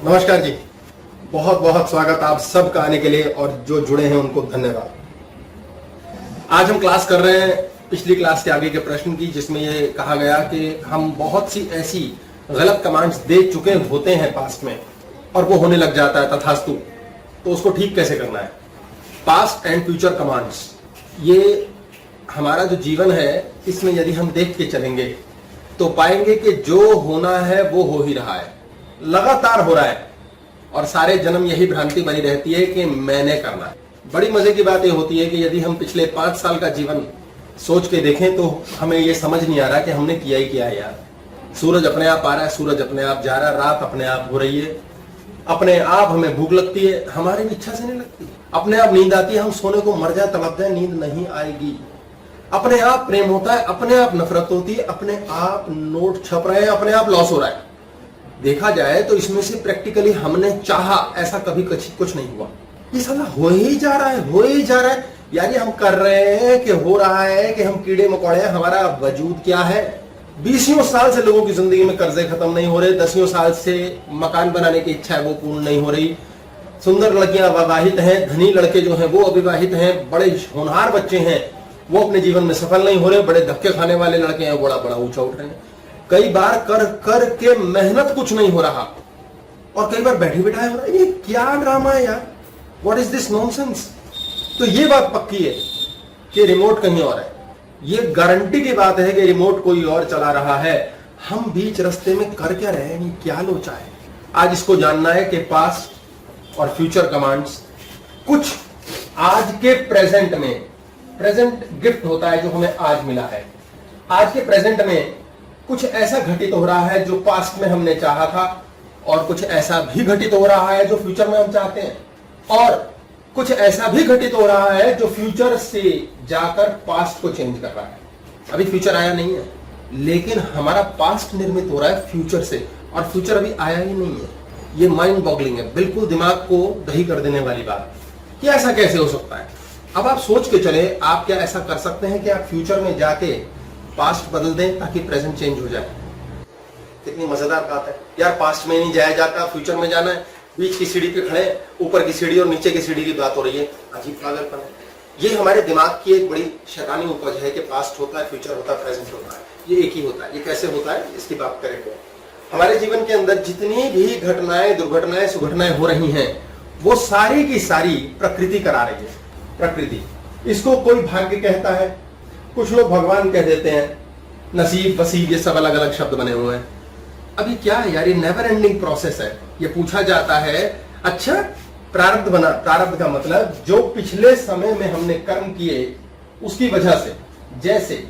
नमस्कार जी, बहुत बहुत स्वागत आप सबका आने के लिए और जो जुड़े हैं उनको धन्यवाद। आज हम क्लास कर रहे हैं पिछली क्लास के आगे के प्रश्न की, जिसमें ये कहा गया कि हम बहुत सी ऐसी गलत कमांड्स दे चुके होते हैं पास्ट में और वो होने लग जाता है तथास्तु, तो उसको ठीक कैसे करना है। पास्ट एंड फ्यूचर कमांड्स, ये हमारा जो जीवन है इसमें यदि हम देख के चलेंगे तो पाएंगे कि जो होना है वो हो ही रहा है, लगातार हो रहा है और सारे जन्म यही भ्रांति बनी रहती है कि मैंने करना है। बड़ी मजे की बात यह होती है कि यदि हम पिछले 5 साल का जीवन सोच के देखें तो हमें यह समझ नहीं आ रहा कि हमने किया ही क्या है यार। सूरज अपने आप आ रहा है, सूरज अपने आप जा रहा है, रात अपने आप हो रही है, अपने आप हमें भूख लगती है, हमारी इच्छा से नहीं लगती, अपने आप नींद आती है, हम सोने को मर जाए तड़प जाए, नींद नहीं आएगी, अपने आप प्रेम होता है, अपने आप नफरत होती है, अपने आप नोट छप रहे हैं, अपने आप लॉस हो रहा है। देखा जाए तो इसमें से प्रैक्टिकली हमने चाहा ऐसा कभी कुछ नहीं हुआ। ये साला हो ही जा रहा है, हो ही जा रहा है यार। ये हम कर रहे हैं कि हो रहा है कि हम कीड़े मकोड़े हैं। हमारा वजूद क्या है? 20 साल से लोगों की जिंदगी में कर्जे खत्म नहीं हो रहे, 10 साल से मकान बनाने की इच्छा है वो पूर्ण नहीं हो रही, सुंदर लड़कियां विवाहित हैं, धनी लड़के जो हैं वो अविवाहित हैं, बड़े होनहार बच्चे हैं वो अपने जीवन में सफल नहीं हो रहे, बड़े धक्के खाने वाले लड़के हैं बड़ा बड़ा ऊंचा उठ रहे हैं। कई बार कर कर के मेहनत कुछ नहीं हो रहा और कई बार बैठे बिठाए हो रहा है। ये क्या ड्रामा है यार, व्हाट इज दिस नॉनसेंस। तो ये बात पक्की है कि रिमोट कहीं और है, ये गारंटी की बात है कि रिमोट कोई और चला रहा है। हम बीच रास्ते में कर क्या रहे हैं, क्या लोचा है। आज इसको जानना है कि पास्ट और फ्यूचर कमांड्स कुछ आज के प्रेजेंट में, प्रेजेंट गिफ्ट होता है जो हमें आज मिला है, आज के प्रेजेंट में कुछ ऐसा घटित हो रहा है जो पास्ट में हमने चाहा था और कुछ ऐसा भी घटित हो रहा है जो फ्यूचर में हम चाहते हैं, और कुछ ऐसा भी घटित हो रहा है जो फ्यूचर से जाकर पास्ट को चेंज कर रहा है। अभी फ्यूचर आया नहीं है लेकिन हमारा पास्ट निर्मित हो रहा है फ्यूचर से, और फ्यूचर अभी आया ही नहीं है। ये माइंड बॉगलिंग है, बिल्कुल दिमाग को दही कर देने वाली बात कि ऐसा कैसे हो सकता है। अब आप सोच के चले, आप क्या ऐसा कर सकते हैं कि आप फ्यूचर में जाके पास्ट बदल दें ताकि प्रेजेंट चेंज हो जाए। कितनी मजेदार बात है यार। पास्ट में नहीं जाया जाता, फ्यूचर में जाना है, बीच की सीढ़ी पे खड़े, ऊपर की सीढ़ी और नीचे की सीढ़ी की बात हो रही है। अजीब पागलपन है। ये हमारे दिमाग की एक बड़ी शैतानी उपज है कि पास्ट होता है, फ्यूचर होता है, प्रेजेंट होता है, ये एक ही होता है। ये कैसे होता है इसकी बात करेंगे। हमारे जीवन के अंदर जितनी भी घटनाएं, दुर्घटनाएं, सुघटनाएं हो रही हैं वो सारी की सारी प्रकृति करा रही है। प्रकृति, इसको कोई भाग्य कहता है, कुछ लोग भगवान कह देते हैं, नसीब वसीब, ये सब अलग अलग शब्द बने हुए हैं। अभी क्या है यार, ये नेवर एंडिंग प्रोसेस है। ये पूछा जाता है अच्छा प्रारब्ध बना, प्रारब्ध का मतलब जो पिछले समय में हमने कर्म किए उसकी वजह से, जैसे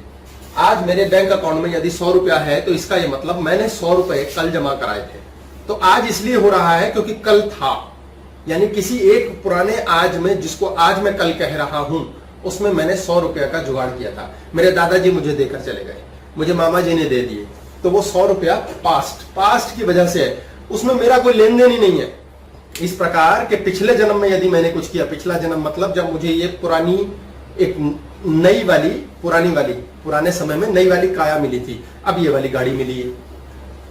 आज मेरे बैंक अकाउंट में यदि 100 रुपया है तो इसका ये मतलब मैंने 100 रुपए कल जमा कराए थे, तो आज इसलिए हो रहा है क्योंकि कल था। यानी किसी एक पुराने आज में, जिसको आज मैं कल कह रहा हूं, उसमें मैंने 100 रुपया का जुगाड़ किया था। मेरे दादाजी मुझे देकर चले गए, मुझे मामा जी ने दे दिए, तो वो 100 रुपया पास्ट की वजह से है, उसमें मेरा कोई लेन देन ही नहीं है। इस प्रकार के पिछले जन्म में यदि मैंने कुछ किया, पिछला जन्म मतलब जब मुझे ये पुरानी एक नई वाली, पुराने समय में नई वाली काया मिली थी, अब ये वाली गाड़ी मिली है,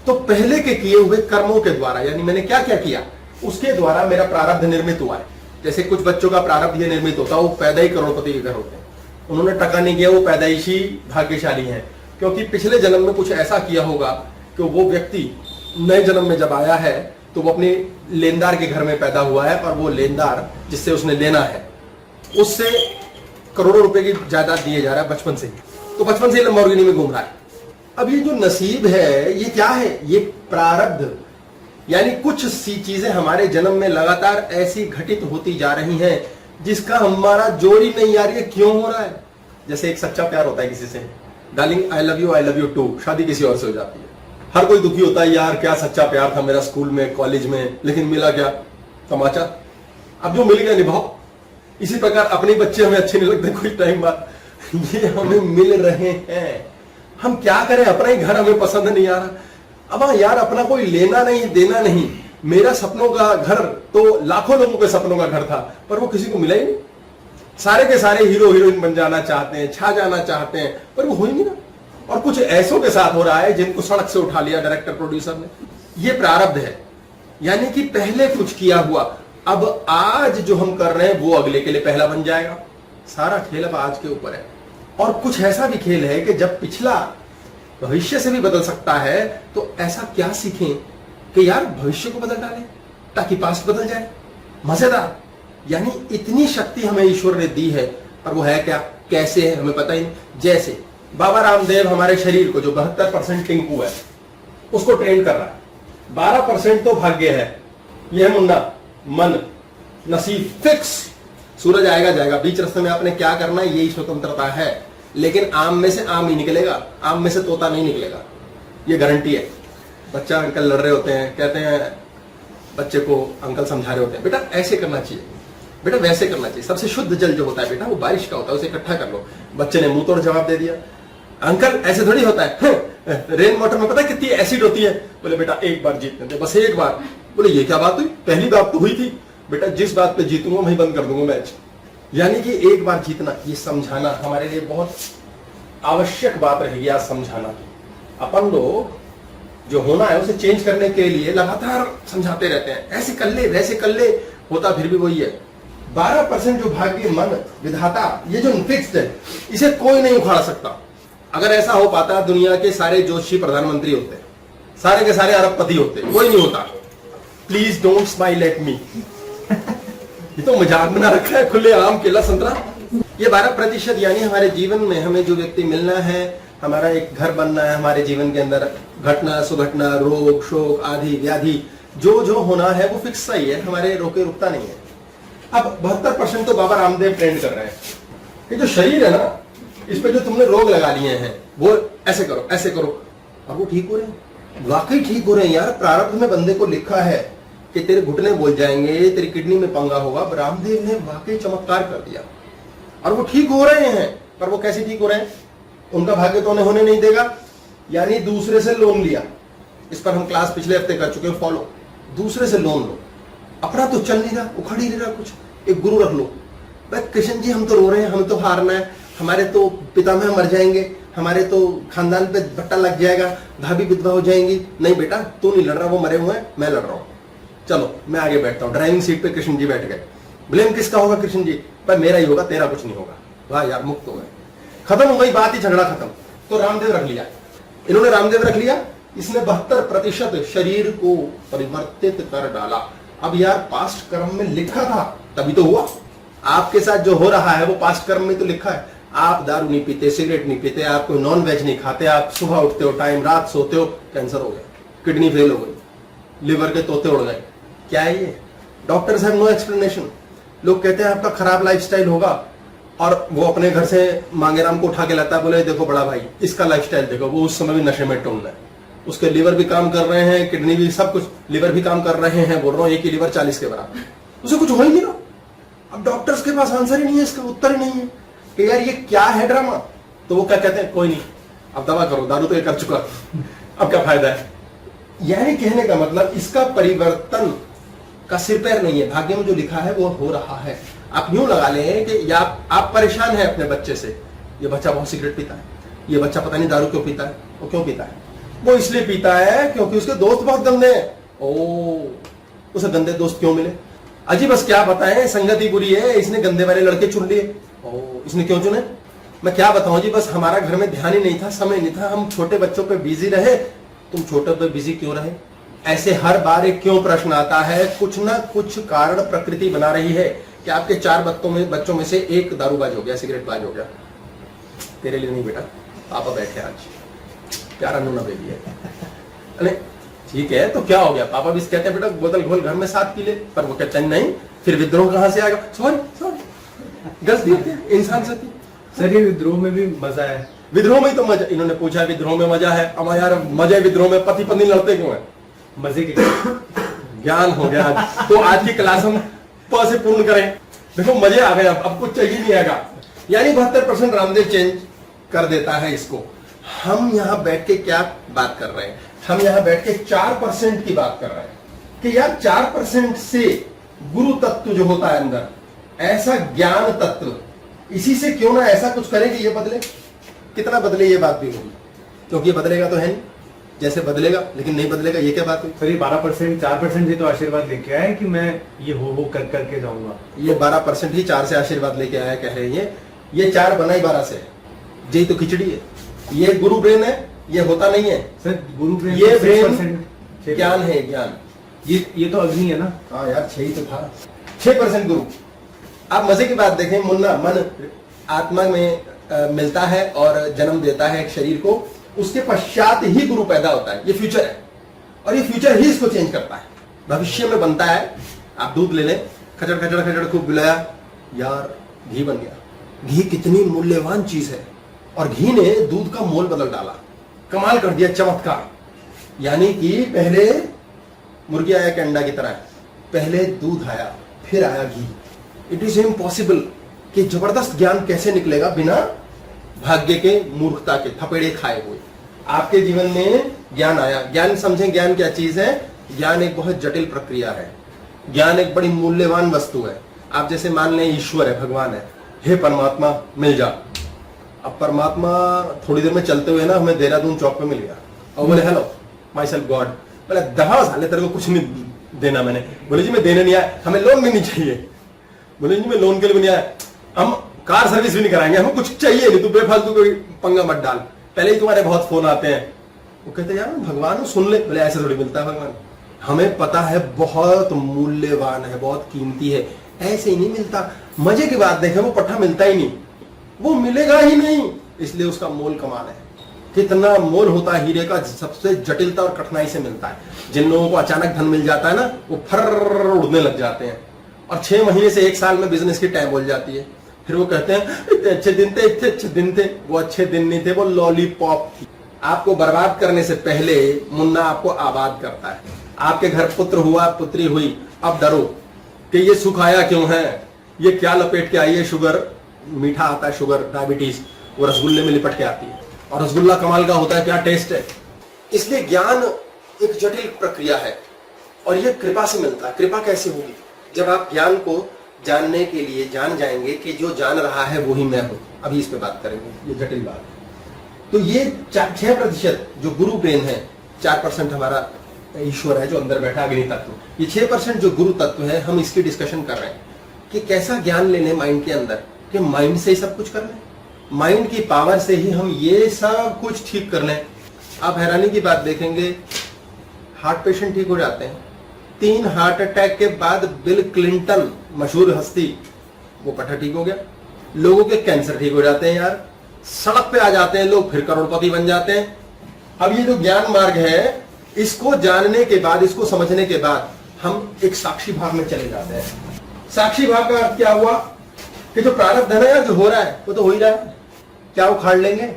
तो पहले के किए हुए कर्मों के द्वारा, यानी मैंने क्या क्या किया उसके द्वारा मेरा प्रारब्ध निर्मित हुआ है। जैसे कुछ बच्चों का प्रारब्ध ये निर्मित होता है, वो पैदा ही करोड़पति के घर होते हैं, उन्होंने टका नहीं किया, वो पैदाइशी भाग्यशाली हैं, क्योंकि पिछले जन्म में कुछ ऐसा किया होगा कि वो व्यक्ति नए जन्म में जब आया है तो वो अपने लेनदार के घर में पैदा हुआ है, और वो लेनदार जिससे उसने लेना है उससे करोड़ों रुपए की जायदाद दिए जा रहा है बचपन से ही, तो बचपन से ही लंबोर्गिनी में घूम रहा है। अब ये जो नसीब है ये क्या है? ये प्रारब्ध, यानी कुछ सी चीजें हमारे जन्म में लगातार ऐसी घटित होती जा रही हैं जिसका हमारा जोड़ ही नहीं यार, ये क्यों हो रहा है। जैसे एक सच्चा प्यार होता है किसी से, darling I love you too, शादी किसी और से हो जाती है। हर कोई दुखी होता है यार, क्या सच्चा प्यार था मेरा स्कूल में, कॉलेज में, लेकिन मिला क्या? तमाचा। अब जो मिल गया निभाओ। इसी प्रकार अपने बच्चे हमें अच्छे नहीं लगते कुछ टाइम बाद, ये हमें मिल रहे हैं, हम क्या करें? अपना ही घर हमें पसंद नहीं आ रहा। अब यार अपना कोई लेना नहीं देना नहीं, मेरा सपनों का घर तो लाखों लोगों के सपनों का घर था, पर वो किसी को मिला ही नहीं। सारे के सारे हीरो हीरोइन बन जाना चाहते हैं, छा जाना चाहते हैं, पर वो हो ही नहीं ना। और कुछ ऐसों के साथ हो रहा है जिनको सड़क से उठा लिया डायरेक्टर प्रोड्यूसर ने। ये प्रारब्ध है, यानी कि पहले कुछ किया हुआ, अब आज जो हम कर रहे हैं वो अगले के लिए पहला बन जाएगा। सारा खेल अब आज के ऊपर है। और कुछ ऐसा भी खेल है कि जब पिछला भविष्य से भी बदल सकता है, तो ऐसा क्या सीखें कि यार भविष्य को बदल डालें ताकि पास्ट बदल जाए। मजेदार। यानी इतनी शक्ति हमें ईश्वर ने दी है, पर वो है क्या, कैसे है, हमें पता ही नहीं। जैसे बाबा रामदेव हमारे शरीर को, जो 72% टिंकू है, उसको ट्रेन कर रहा है। 12% तो भाग्य है, यह मुन्ना मन नसीब फिक्स। सूरज आएगा जाएगा, बीच रास्ते में आपने क्या करना है यही स्वतंत्रता है। लेकिन आम में से आम ही निकलेगा, आम में से तोता नहीं निकलेगा, ये गारंटी है। बच्चा अंकल लड़ रहे होते हैं, कहते हैं बच्चे को अंकल समझा रहे होते हैं, बेटा ऐसे करना चाहिए, बेटा वैसे करना चाहिए। सबसे शुद्ध जल जो होता है बेटा वो बारिश का होता है, उसे इकट्ठा कर लो। बच्चे ने मुंह तोड़ जवाब दे दिया, अंकल ऐसे थोड़ी होता है, रेन वाटर में पता है कितनी एसिड होती है। बोले बेटा एक बार जीतने दे, बस एक बार। बोले ये क्या बात हुई, पहली बात तो हुई थी। बेटा जिस बात पे जीतूंगा वहीं बंद कर दूंगा मैच। यानी कि एक बार जीतना, ये समझाना हमारे लिए बहुत आवश्यक बात रहेगी आज समझाना। अपन लोग जो होना है उसे चेंज करने के लिए लगातार समझाते रहते हैं, ऐसे कर ले वैसे कर ले, होता फिर भी वही है। 12% जो भाग्य मन विधाता, ये जो फिक्स्ड है, इसे कोई नहीं उखाड़ सकता। अगर ऐसा हो पाता दुनिया के सारे जोशी प्रधानमंत्री होते, सारे के सारे अरबपति होते, कोई नहीं होता। Please don't smile at me. ये तो मजाक बना रखा है, खुले आम केला संतरा। ये 12% यानी हमारे जीवन में हमें जो व्यक्ति मिलना है, हमारा एक घर बनना है हमारे जीवन के अंदर, घटना सुघटना रोग शोक आदि व्याधि जो जो होना है वो फिक्स ही है, हमारे रोके रुकता नहीं है। अब 72% तो बाबा रामदेव ट्रेंड कर रहे हैं। ये जो शरीर है ना, इस पे जो तुमने रोग लगा लिए हैं, वो ऐसे करो ऐसे करो, और वो ठीक हो रहे हैं, वाकई ठीक हो रहे हैं। यार प्रारब्ध में बंदे को लिखा है कि तेरे घुटने बोल जाएंगे, तेरी किडनी में पंगा होगा। रामदेव ने वाकई चमत्कार कर दिया और वो ठीक हो रहे हैं। पर वो कैसे ठीक हो रहे हैं, उनका भाग्य तो उन्हें होने नहीं देगा। यानी दूसरे से लोन लिया, इस पर हम क्लास पिछले हफ्ते कर चुके हैं फॉलो। दूसरे से लोन लो, अपना तो चल नहीं रहा, उखड़ ही नहीं रहा कुछ, एक गुरु रख लो। भाई कृष्ण जी हम तो रो रहे हैं, हमें तो हारना है, हमारे तो पितामह मर जाएंगे, हमारे तो खानदान पे बट्टा लग जाएगा, भाभी विधवा हो जाएंगी। नहीं बेटा तू नहीं लड़ रहा, वो मरे हुए हैं, मैं लड़ रहा हूं। चलो मैं आगे बैठता हूँ। ड्राइविंग सीट पे कृष्ण जी बैठ गए। ब्लेम किसका होगा, कृष्ण जी। भाई मेरा ही होगा, तेरा कुछ नहीं होगा। वाह यार मुक्त हो गए, खत्म हो गई बात ही, झगड़ा खत्म। तो रामदेव रख लिया, इन्होंने रामदेव रख लिया। इसने 72% शरीर को परिवर्तित कर डाला। अब यार पास्ट कर्म में लिखा था तभी तो हुआ। आपके साथ जो हो रहा है वो पास्ट कर्म में तो लिखा है। आप दारू नहीं पीते, सिगरेट नहीं पीते, आप कोई नॉन वेज नहीं खाते, आप सुबह उठते हो टाइम, रात सोते हो, कैंसर हो गया, किडनी फेल हो गई, लिवर के तोते उड़ गए। क्या है ये? Doctors have no explanation. लोग कहते हैं आपका खराब लाइफस्टाइल होगा, और वो अपने घर से मांगेराम को उठा के लाता है, बोले देखो बड़ा भाई इसका लाइफस्टाइल देखो, वो उस समय भी नशे में टून है, उसके लिवर भी काम कर रहे हैं, किडनी भी, सब कुछ, लिवर भी काम कर रहे हैं। बोल रहा हूँ एक ही लिवर 40 के बराबर, उसे कुछ हो ही नहीं रहा। अब डॉक्टर्स के पास आंसर ही नहीं है, इसका उत्तर ही नहीं है कि यार ये क्या है ड्रामा। तो वो क्या कहते हैं, कोई नहीं अब दवा करो, दारू तो ये कर चुका, अब क्या फायदा है। यानी कहने का मतलब इसका परिवर्तन का सिर पैर नहीं है, भाग्य में जो लिखा है वो हो रहा है। आप यूं लगा लें कि या आप परेशान हैं अपने बच्चे से, ये बच्चा बहुत सिगरेट पीता है, ये बच्चा पता नहीं दारू क्यों पीता है। वो क्यों पीता है? वो इसलिए पीता है क्योंकि उसके दोस्त बहुत गंदे हैं। ओ, उसे गंदे दोस्त क्यों मिले? अजी बस क्या बताएं, संगति बुरी है, इसने गंदे वाले लड़के चुन लिए। ओ, इसने क्यों चुने? मैं क्या बताऊं जी, बस हमारा घर में ध्यान ही नहीं था, समय नहीं था, हम छोटे बच्चों पे बिजी रहे। तुम छोटे पे बिजी क्यों रहे? ऐसे हर बार एक क्यों प्रश्न आता है। कुछ ना कुछ कारण प्रकृति बना रही है कि आपके 4 बच्चों में से एक दारूबाज हो गया, सिगरेटबाज हो गया। तेरे लिए नहीं बेटा, पापा बैठे आज, प्यारा नूना बेबी है। अरे ठीक है तो क्या हो गया, पापा भी कहते हैं बेटा बोतल घोल घर में साथ पी ले, पर वो कहते हैं नहीं, फिर विद्रोह कहां से आएगा। सॉरी गलती इंसान से थी। सर ये विद्रोह में भी मजा है। विद्रोह में तो मजा, इन्होंने पूछा विद्रोह में मजा है। अब यार मजा विद्रोह में, पति पत्नी लड़ते क्यों है? मजे के ज्ञान हो गया आज। तो आज की क्लास हम प से पूर्ण करें। देखो मजे आ गए, अब कुछ चाहिए नहीं आएगा। यानी 72% रामदेव चेंज कर देता है इसको। हम यहां बैठ के क्या बात कर रहे हैं, हम यहां बैठ के 4% की बात कर रहे हैं कि यार 4% से गुरु तत्व जो होता है अंदर, ऐसा ज्ञान तत्व, इसी से क्यों ना ऐसा कुछ करें कि ये बदले। कितना बदले ये बात भी होगी, क्योंकि ये बदलेगा तो है नहीं। जैसे बदलेगा, लेकिन नहीं बदलेगा, ये क्या बात हुई? सर ये 12% 4% ही तो आशीर्वाद लेके आए कि मैं ये हो कर करके जाऊंगा। ये 12% ही 4 से आशीर्वाद लेके आया कह रहे हैं। ये 4 बना ही 12 से है। यही तो खिचड़ी है। ये गुरु ब्रेन है, ये होता नहीं है सर गुरु ब्रेन ये तो ब्रेन 6% ज्ञान है, ज्ञान। ये तो अग्नि है ना। हाँ यार 6 ही तो था। 6% गुरु। आप मजे की बात देखें, मुन्ना मन आत्मा में मिलता है और जन्म देता है एक शरीर को, उसके पश्चात ही गुरु पैदा होता है। ये फ्यूचर है और ये फ्यूचर ही इसको चेंज करता है। भविष्य में बनता है। आप दूध ले लें, खचड़ खचड़ खचड़ खूब पिलाया, यार घी बन गया। घी कितनी मूल्यवान चीज है और घी ने दूध का मोल बदल डाला, कमाल कर दिया, चमत्कार। यानी कि पहले मुर्गी आया कि अंडा की तरह, पहले दूध आया फिर आया घी। इट इज इम्पॉसिबल कि जबरदस्त ज्ञान कैसे निकलेगा बिना भाग्य के, मूर्खता के थपेड़े खाए हुए। आपके जीवन में ज्ञान आया। ज्ञान समझें, ज्ञान क्या चीज है? ज्ञान एक बहुत जटिल प्रक्रिया है। ज्ञान एक बड़ी मूल्यवान वस्तु है। आप जैसे मान लें ईश्वर है, भगवान है, हे परमात्मा मिल जा। अब परमात्मा थोड़ी देर में चलते हुए ना हमें देहरादून चौक पे मिल गया और बोले हेलो माई सेल्फ गॉड। बोले दहा साले तेरे को कुछ नहीं देना मैंने। बोले जी मैं देने नहीं आया, हमें लोन भी नहीं चाहिए। बोले जी मैं लोन के लिए भी नहीं आया, हम कार सर्विस भी नहीं कराएंगे, हमें कुछ चाहिए नहीं, तू बेफालतू कोई पंगा मत डाल, पहले ही तुम्हारे बहुत फोन आते हैं। वो कहते यार भगवान को सुन ले। बोले ऐसे थोड़ी मिलता है भगवान, हमें पता है बहुत मूल्यवान है, बहुत कीमती है, ऐसे ही नहीं मिलता। मजे की बात देखें, वो पट्टा मिलता ही नहीं, वो मिलेगा ही नहीं, इसलिए उसका मोल कमाल है। कितना मोल होता है हीरे का, सबसे जटिलता और कठिनाई से मिलता है। जिन लोगों को अचानक धन मिल जाता है ना, वो फर्र उड़ने लग जाते हैं और 6 महीने से 1 साल में बिजनेस की टाइम बोल जाती है। फिर वो कहते हैं इतने अच्छे दिन थे, इतने अच्छे दिन थे। वो अच्छे दिन नहीं थे, वो लॉलीपॉप थी। आपको बर्बाद करने से पहले मुन्ना आपको आबाद करता है। आपके घर पुत्र हुआ, पुत्री हुई, अब डरो कि ये सुख आया क्यों है, ये क्या लपेट के आई है। शुगर मीठा आता है, शुगर डायबिटीज, वो रसगुल्ले में लिपट के आती है और रसगुल्ला कमाल का होता है, क्या टेस्ट है। इसलिए ज्ञान एक जटिल प्रक्रिया है और यह कृपा से मिलता है। कृपा कैसे होगी? जब आप ज्ञान को जानने के लिए जान जाएंगे कि जो जान रहा है वो ही मैं हूं। अभी इस पे बात करेंगे, ये जटिल बात है। तो ये 6% जो गुरु ब्रेन है, 4% हमारा ईश्वर है जो अंदर बैठा अग्नि तत्व। ये 6% जो गुरु तत्व है, हम इसकी डिस्कशन कर रहे हैं कि कैसा ज्ञान लेने माइंड के अंदर, कि माइंड से ही सब कुछ कर लें, माइंड की पावर से ही हम ये सब कुछ ठीक कर लें। आप हैरानी की बात देखेंगे, हार्ट पेशेंट ठीक हो जाते हैं। 3 हार्ट अटैक के बाद बिल क्लिंटन, मशहूर हस्ती, वो पट्टा ठीक हो गया। लोगों के कैंसर ठीक हो जाते हैं यार, सड़क पे आ जाते हैं लोग, फिर करोड़पति बन जाते हैं। अब ये जो ज्ञान मार्ग है, इसको जानने के बाद, इसको समझने के बाद हम एक साक्षी भाव में चले जाते हैं। साक्षी भाव का अर्थ क्या हुआ कि जो प्रारब्ध है ना यार, जो हो रहा है वो तो हो ही रहा है, क्या उखाड़ लेंगे?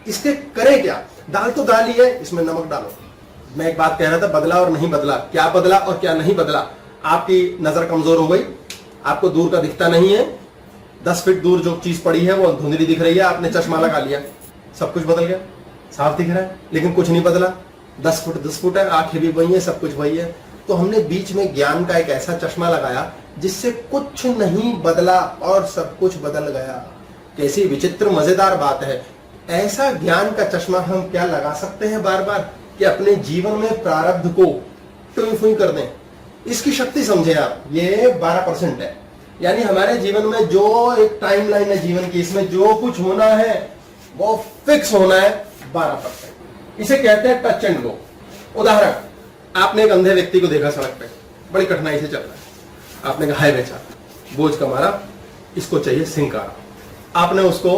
इसके करें क्या? दाल तो दाल ही है, इसमें नमक डालो। मैं एक बात कह रहा था, बदला और नहीं बदला, क्या बदला और क्या नहीं बदला। आपकी नजर कमजोर हो गई, आपको दूर का दिखता नहीं है, 10 फीट दूर जो चीज पड़ी है वो धुंधली दिख रही है, आपने चश्मा लगा लिया, सब कुछ बदल गया, साफ दिख रहा है, लेकिन कुछ नहीं बदला। 10 फुट है, आंखें भी वही है, सब कुछ वही है। तो हमने बीच में ज्ञान का एक ऐसा चश्मा लगाया जिससे कुछ नहीं बदला और सब कुछ बदल गया। कैसी विचित्र मजेदार बात है। ऐसा ज्ञान का चश्मा हम क्या लगा सकते हैं बार बार कि अपने जीवन में प्रारब्ध को टुई फुई कर दें। इसकी शक्ति समझे आप। ये 12% है, यानी हमारे जीवन में जो एक टाइमलाइन है जीवन की, इसमें जो कुछ होना है वो फिक्स होना है 12%। इसे कहते हैं टच एंड गो। उदाहरण, आपने एक अंधे व्यक्ति को देखा सड़क पे, बड़ी कठिनाई से चल रहा है, आपने कहा हाय बेचारा, बोझ का मारा, इसको चाहिए सिंकारा। आपने उसको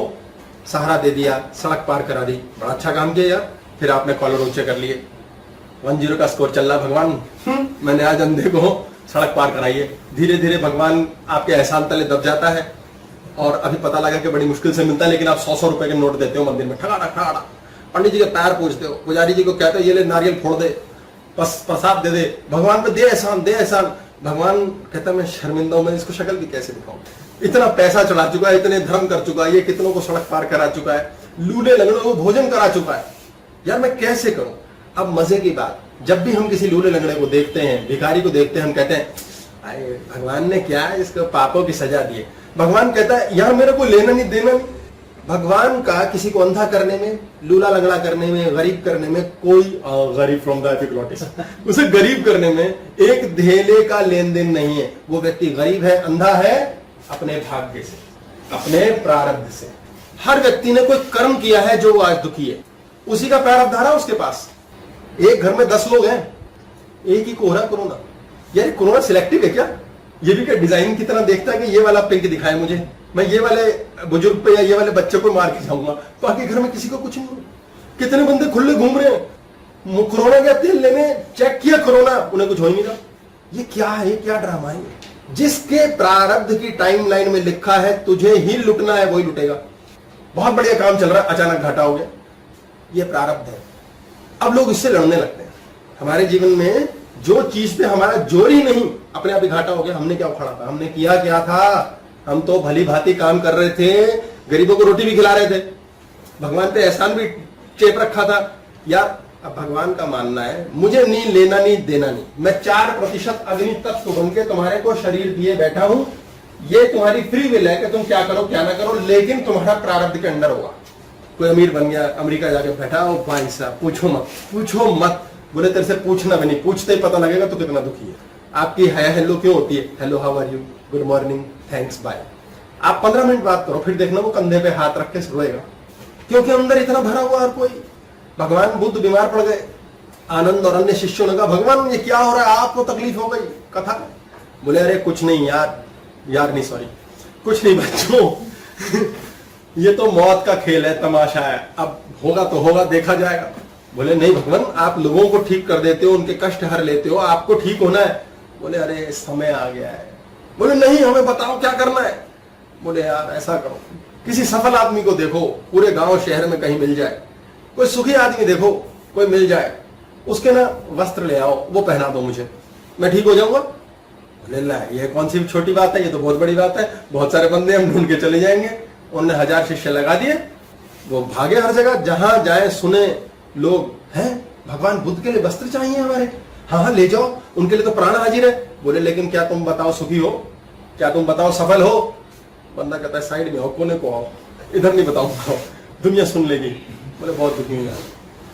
सहारा दे दिया, सड़क पार करा दी, बड़ा अच्छा काम किया यार। फिर आपने कॉलर ऊंचे कर लिए, 10 का स्कोर चल रहा, भगवान मैंने आज अंधे को सड़क पार कराई है। धीरे धीरे भगवान आपके एहसान तले दब जाता है और अभी पता लगा कि बड़ी मुश्किल से मिलता है, लेकिन आप 100 रुपए के नोट देते हो मंदिर में, ठगाड़ा ठगाड़ा। पंडित जी के पैर पूछते हो, पुजारी जी को कहते हो ये ले नारियल फोड़ दे, प्रसाद दे दे, भगवान पे दे एहसान, दे एहसान। भगवान कहता मैं शर्मिंदा हूं, मैं इसको शक्ल भी कैसे दिखाऊं, इतना पैसा चढ़ा चुका है, इतने धर्म कर चुका है, ये कितनों को सड़क पार करा चुका है, लूले लंगड़ों को भोजन करा चुका है, यार मैं कैसे करूं। अब मजे की बात, जब भी हम किसी लूले लंगड़े को देखते हैं, भिखारी को देखते हैं, हम कहते हैं अरे भगवान ने क्या है इसको पापों की सजा दी है। भगवान कहता है यार मेरे को लेना नहीं देना नहीं, भगवान का किसी को अंधा करने में, लूला लंगड़ा करने में, गरीब करने में कोई गरीब फ्रॉम द एपिग्लॉटिस उसे गरीब करने में एक धेले का लेन देन नहीं है। वो व्यक्ति गरीब है, अंधा है अपने भाग्य से, अपने प्रारब्ध से। हर व्यक्ति ने कोई कर्म किया है जो वो आज दुखी है, उसी का प्रारब्ध आ रहा है उसके पास। एक घर में 10 लोग हैं, एक ही को हो रहा कोरोना। यार कोरोना सिलेक्टिव है क्या? ये भी क्या डिजाइन की तरह देखता है कि ये वाला पिंक दिखाए मुझे, मैं ये वाले बुजुर्ग पे या ये वाले बच्चे को मार के जाऊंगा, बाकी घर में किसी को कुछ नहीं। कितने बंदे खुले घूम रहे हैं, कोरोना गया तेल लेने, चेक किया कोरोना, उन्हें कुछ हो ही नहीं रहा। ये क्या है, ये क्या ड्रामा है? जिसके प्रारब्ध की टाइमलाइन में लिखा है तुझे ही लुटना है वही लुटेगा। बहुत बढ़िया काम चल रहा है, अचानक घाटा हो गया, ये प्रारब्ध है। अब लोग इससे लड़ने लगते हैं। हमारे जीवन में जो चीज पे हमारा जोर ही नहीं, अपने आप ही घाटा हो गया। हमने क्या उखाड़ा था, हमने किया क्या था? हम तो भली भांति काम कर रहे थे, गरीबों को रोटी भी खिला रहे थे, भगवान पे एहसान भी चेप रखा था। यार अब भगवान का मानना है मुझे नहीं लेना नहीं देना नहीं, मैं 4% अग्नि तत्व बन के तुम्हारे को शरीर दिए बैठा हूं। ये तुम्हारी फ्री विल है कि तुम क्या करो क्या ना करो, लेकिन तुम्हारा प्रारब्ध के अंदर होगा। कोई अमीर बन गया, अमेरिका जाके बैठा, ओ भाई साहब पूछो मत, पूछो मत। बोले तेरे से पूछना भी नहीं, पूछते ही पता लगेगा तो कितना दुखी है। आपकी हेलो क्यों होती है? Hello how are you, good morning, thanks, bye. आप 15 मिनट बात करो, फिर देखना वो कंधे पे हाथ रख के रोएगा, क्योंकि अंदर इतना भरा हुआ हर कोई। भगवान बुद्ध बीमार पड़ गए, आनंद और अन्य शिष्यों ने कहा भगवान ये क्या हो रहा है, आपको तकलीफ हो गई कथा? बोले अरे कुछ नहीं यार नहीं सॉरी, कुछ नहीं बच्चों ये तो मौत का खेल है, तमाशा है, अब होगा तो होगा, देखा जाएगा। बोले नहीं भगवान, आप लोगों को ठीक कर देते हो, उनके कष्ट हर लेते हो, आपको ठीक होना है। बोले अरे समय आ गया है। बोले नहीं हमें बताओ क्या करना है। बोले यार ऐसा करो, किसी सफल आदमी को देखो, पूरे गांव शहर में कहीं मिल जाए, कोई सुखी आदमी देखो कोई मिल जाए, उसके ना वस्त्र ले आओ, वो पहना दो मुझे, मैं ठीक हो जाऊंगा। बोले ला ये कौन सी छोटी बात है, ये तो बहुत बड़ी बात है, बहुत सारे बंदे हम ढूंढ के चले जाएंगे। उन्होंने 1000 शिष्य लगा दिए, वो भागे हर जगह, जहां जाए सुने लोग हैं भगवान बुद्ध के लिए वस्त्र चाहिए हमारे, हाँ ले जाओ, उनके लिए तो प्राण हाजिर है। बोले लेकिन क्या तुम बताओ सुखी हो, क्या तुम बताओ सफल हो? बंदा कहता है साइड में आओ, कोने को आओ, इधर नहीं बताऊंगा, दुनिया सुन लेगी। बोले बहुत दुखी हूं यार,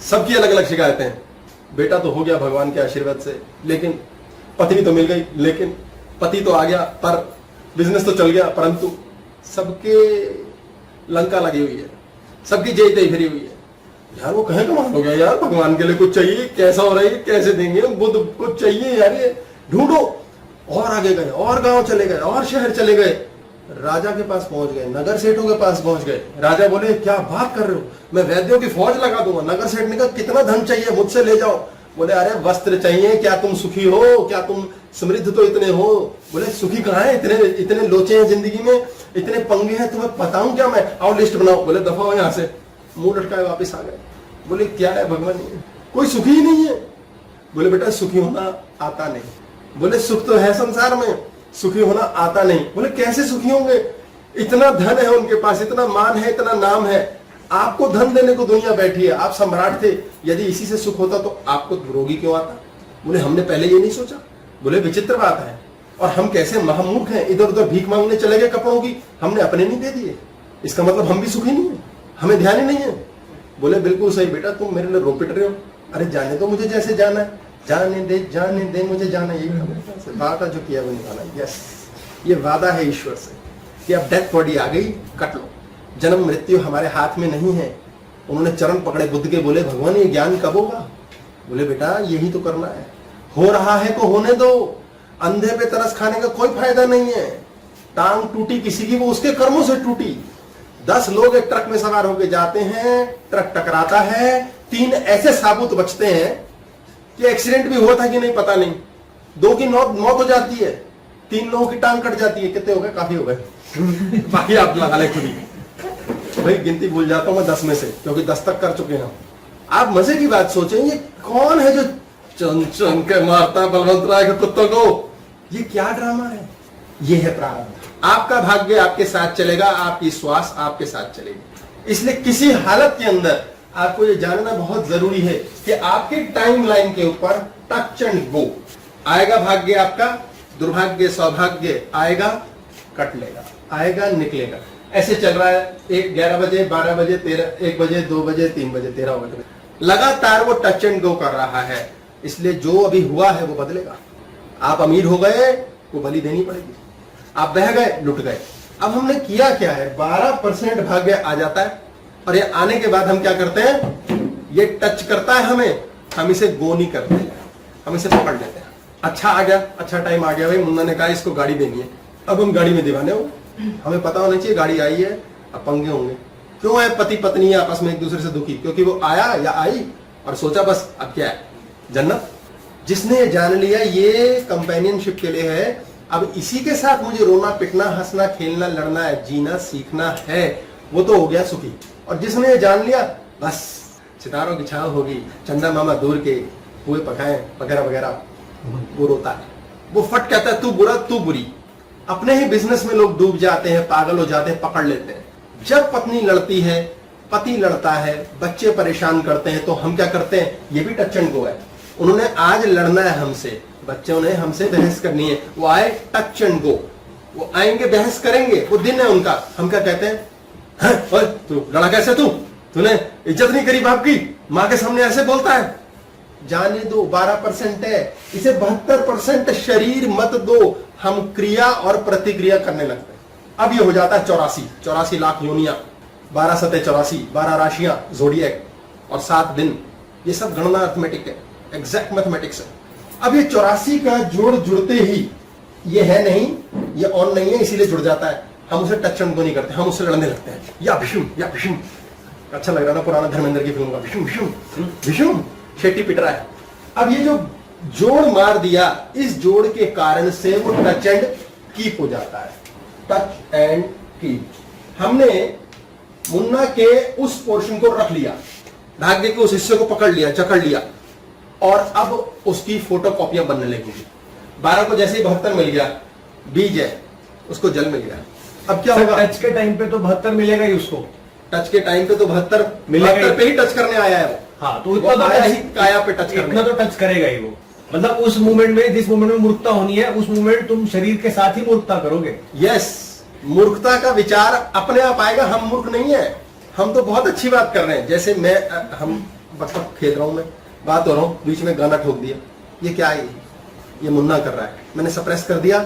सबकी अलग अलग शिकायतें हैं। बेटा तो हो गया भगवान के आशीर्वाद से, लेकिन पत्नी तो मिल गई, लेकिन पति तो आ गया, पर बिजनेस तो चल गया, परंतु सबके लंका लगी हुई है, सबकी जय तय फिरी हुई है। यार वो कहे कमाल हो गया यार, भगवान के लिए कुछ चाहिए, कैसा हो रहा है, कैसे देंगे, बुद्ध कुछ चाहिए यार, ये ढूंढो। और आगे गए, और गांव चले गए, और शहर चले गए, राजा के पास पहुंच गए, नगर सेठों के पास पहुंच गए। राजा बोले क्या बात कर रहे हो, मैं वैद्यों की फौज लगा दूंगा। नगर सेठ ने कहा कितना धन चाहिए, मुझसे ले जाओ। बोले अरे वस्त्र चाहिए, क्या तुम सुखी हो, क्या तुम समृद्ध तो इतने हो? बोले सुखी कहाँ है, इतने लोचे हैं जिंदगी में, इतने पंगे हैं, तुम्हें बताऊं क्या मैं, आओ लिस्ट बनाओ। बोले दफा हो यहाँ से, मुंह लटकाए वापिस आ गए। बोले क्या है भगवान, कोई सुखी ही नहीं है। बोले बेटा सुखी होना आता नहीं। बोले सुख तो है संसार में, सुखी होना आता नहीं। बोले कैसे सुखी होंगे, इतना धन है उनके पास, इतना मान है, इतना नाम है, आपको धन देने को दुनिया बैठी है, आप सम्राट थे, यदि इसी से सुख होता तो आपको रोगी क्यों आता? बोले हमने पहले ये नहीं सोचा। बोले विचित्र बात है, और हम कैसे महामूर्ख हैं, इधर उधर भीख मांगने चले गए कपड़ों की, हमने अपने नहीं दे दिए, इसका मतलब हम भी सुखी नहीं है, हमें ध्यान ही नहीं है। बोले बिल्कुल सही बेटा, तुम मेरे लिए रो पिट रहे हो, अरे जाने दो मुझे जैसे जाना है, जाने दे मुझे जाना, यही वादा जो किया वो निभाना। यस, ये वादा है ईश्वर से कि अब डेथ बॉडी आ गई, कट लो, जन्म मृत्यु हमारे हाथ में नहीं है। उन्होंने चरण पकड़े बुद्ध के, बोले भगवान ये ज्ञान कब होगा? बोले बेटा यही तो करना है, हो रहा है को होने दो, अंधे पे तरस खाने का कोई फायदा नहीं है। टांग टूटी किसी की, वो उसके कर्मों से टूटी। 10 लोग एक ट्रक में सवार होकर जाते हैं, ट्रक टकराता है, 3 ऐसे साबुत बचते हैं कि एक्सीडेंट भी हुआ था कि नहीं पता नहीं, 2 की मौत हो जाती है, 3 लोगों की टांग कट जाती है। कितने हो गए? काफी हो गए बाकी आप लगा ले खुद ही, भाई गिनती भूल जाता हूं मैं 10 में से, क्योंकि 10 तक कर चुके हैं। आप मजे की बात सोचें, ये कौन है जो चन चन के मारता है बलवंत राय के कुत्तों को? ये क्या ड्रामा है? ये है प्रारब्ध। आपका भाग्य आपके साथ चलेगा, आपकी श्वास आपके साथ चलेगी। इसलिए किसी हालत के अंदर आपको ये जानना बहुत जरूरी है कि आपके टाइम लाइन के ऊपर टच एंड गो आएगा। भाग्य आपका, दुर्भाग्य सौभाग्य आएगा, कट लेगा, आएगा निकलेगा। ऐसे चल रहा है, 11 बजे, 12 बजे, 13, 1 बजे, 2 बजे, 3 बजे, 13 बजे, लगातार वो टच एंड गो कर रहा है। इसलिए जो अभी हुआ है वो बदलेगा। आप अमीर हो गए, वो बलि देनी पड़ेगी। आप बह गए, लुट गए। अब हमने किया क्या है, 12% भाग्य आ जाता है, और ये आने के बाद हम क्या करते हैं, ये टच करता है हमें, हम इसे गो नहीं करते, हम इसे पकड़ लेते हैं। अच्छा आ गया, अच्छा टाइम आ गया, भाई मुन्ना ने कहा इसको गाड़ी देनी है, अब हम गाड़ी में दीवाने हो। हमें पता होना चाहिए गाड़ी आई है, अब पंगे होंगे। क्यों है पति पत्नी आपस में एक दूसरे से दुखी? क्योंकि वो आया या आई और सोचा बस अब क्या है, जन्नत। जिसने जान लिया ये कंपेनियनशिप के लिए है, अब इसी के साथ मुझे रोना पिटना हंसना खेलना लड़ना है, जीना सीखना है, वो तो हो गया सुखी। और जिसने जान लिया बस सितारों की छांव होगी, चंदा मामा दूर के हुए पकाए वगैरह वगैरह, वो रोता है, वो फट कहता है तू बुरा तू बुरी। अपने ही बिजनेस में लोग डूब जाते हैं, पागल हो जाते हैं, पकड़ लेते हैं। जब पत्नी लड़ती है, पति लड़ता है, बच्चे परेशान करते हैं, तो हम क्या करते हैं, ये भी टच एंड गो है। उन्होंने आज लड़ना है हमसे, बच्चों ने हमसे बहस करनी है, वो आए टच एंड गो, वो आएंगे बहस करेंगे, वो दिन है उनका। हम क्या कहते हैं, ओए तू लड़ा कैसे, तूने इज्जत नहीं करी बाप की, माँ के सामने ऐसे बोलता है। जाने दो, 12% है, इसे 72% शरीर मत दो। हम क्रिया और प्रतिक्रिया करने लगते हैं। अब ये हो जाता है 84 लाख योनियां, 12 सतह 84, 12 राशियां ज़ोडिएक और 7 दिन। ये सब गणना अर्थमेटिक है, एग्जैक्ट मैथमेटिक्स है। अब ये 84 का जोड़ जुड़ते ही, ये है नहीं, ये ऑन नहीं है, इसीलिए जुड़ जाता है। हम उसे टच एंड गो नहीं करते, हम उससे लड़ने लगते हैं, या भीषुम। अच्छा लग रहा ना पुराना धर्मेंद्र की फिल्म का, भीषुम शेट्टी पिट रहा है। अब ये जो जोड़ मार दिया, इस जोड़ के कारण से वो टच एंड कीप हो जाता है। Touch and keep. हमने मुन्ना के उस पोर्शन को रख लिया, भाग्य के उस हिस्से को पकड़ लिया, जकड़ लिया, और अब उसकी फोटो कॉपियां बनने लगेंगी। 12 को जैसे ही 72 मिल गया, बीज है, उसको जल मिल गया। अब क्या होगा, टच के टाइम पे तो 72 मिलेगा ही उसको, टच के टाइम पे तो 72 मिलेगा पे ही टच करने आया है वो। हाँ, तो इतना काया पे टच इतना तो टच करेगा ही वो। मतलब उस मूवमेंट में, जिस मूवमेंट में मूर्खता होनी है, उस मूवमेंट तुम शरीर के साथ ही मूर्खता करोगे। यस, मूर्खता का विचार अपने आप आएगा। हम मूर्ख नहीं है, हम तो बहुत अच्छी बात कर रहे हैं। जैसे हम बतख खेल रहा हूं, मैं बात हो रहा हूं, बीच में गाना ठोक दिया, ये क्या है, ये मुन्ना कर रहा है, मैंने सप्रेस कर दिया,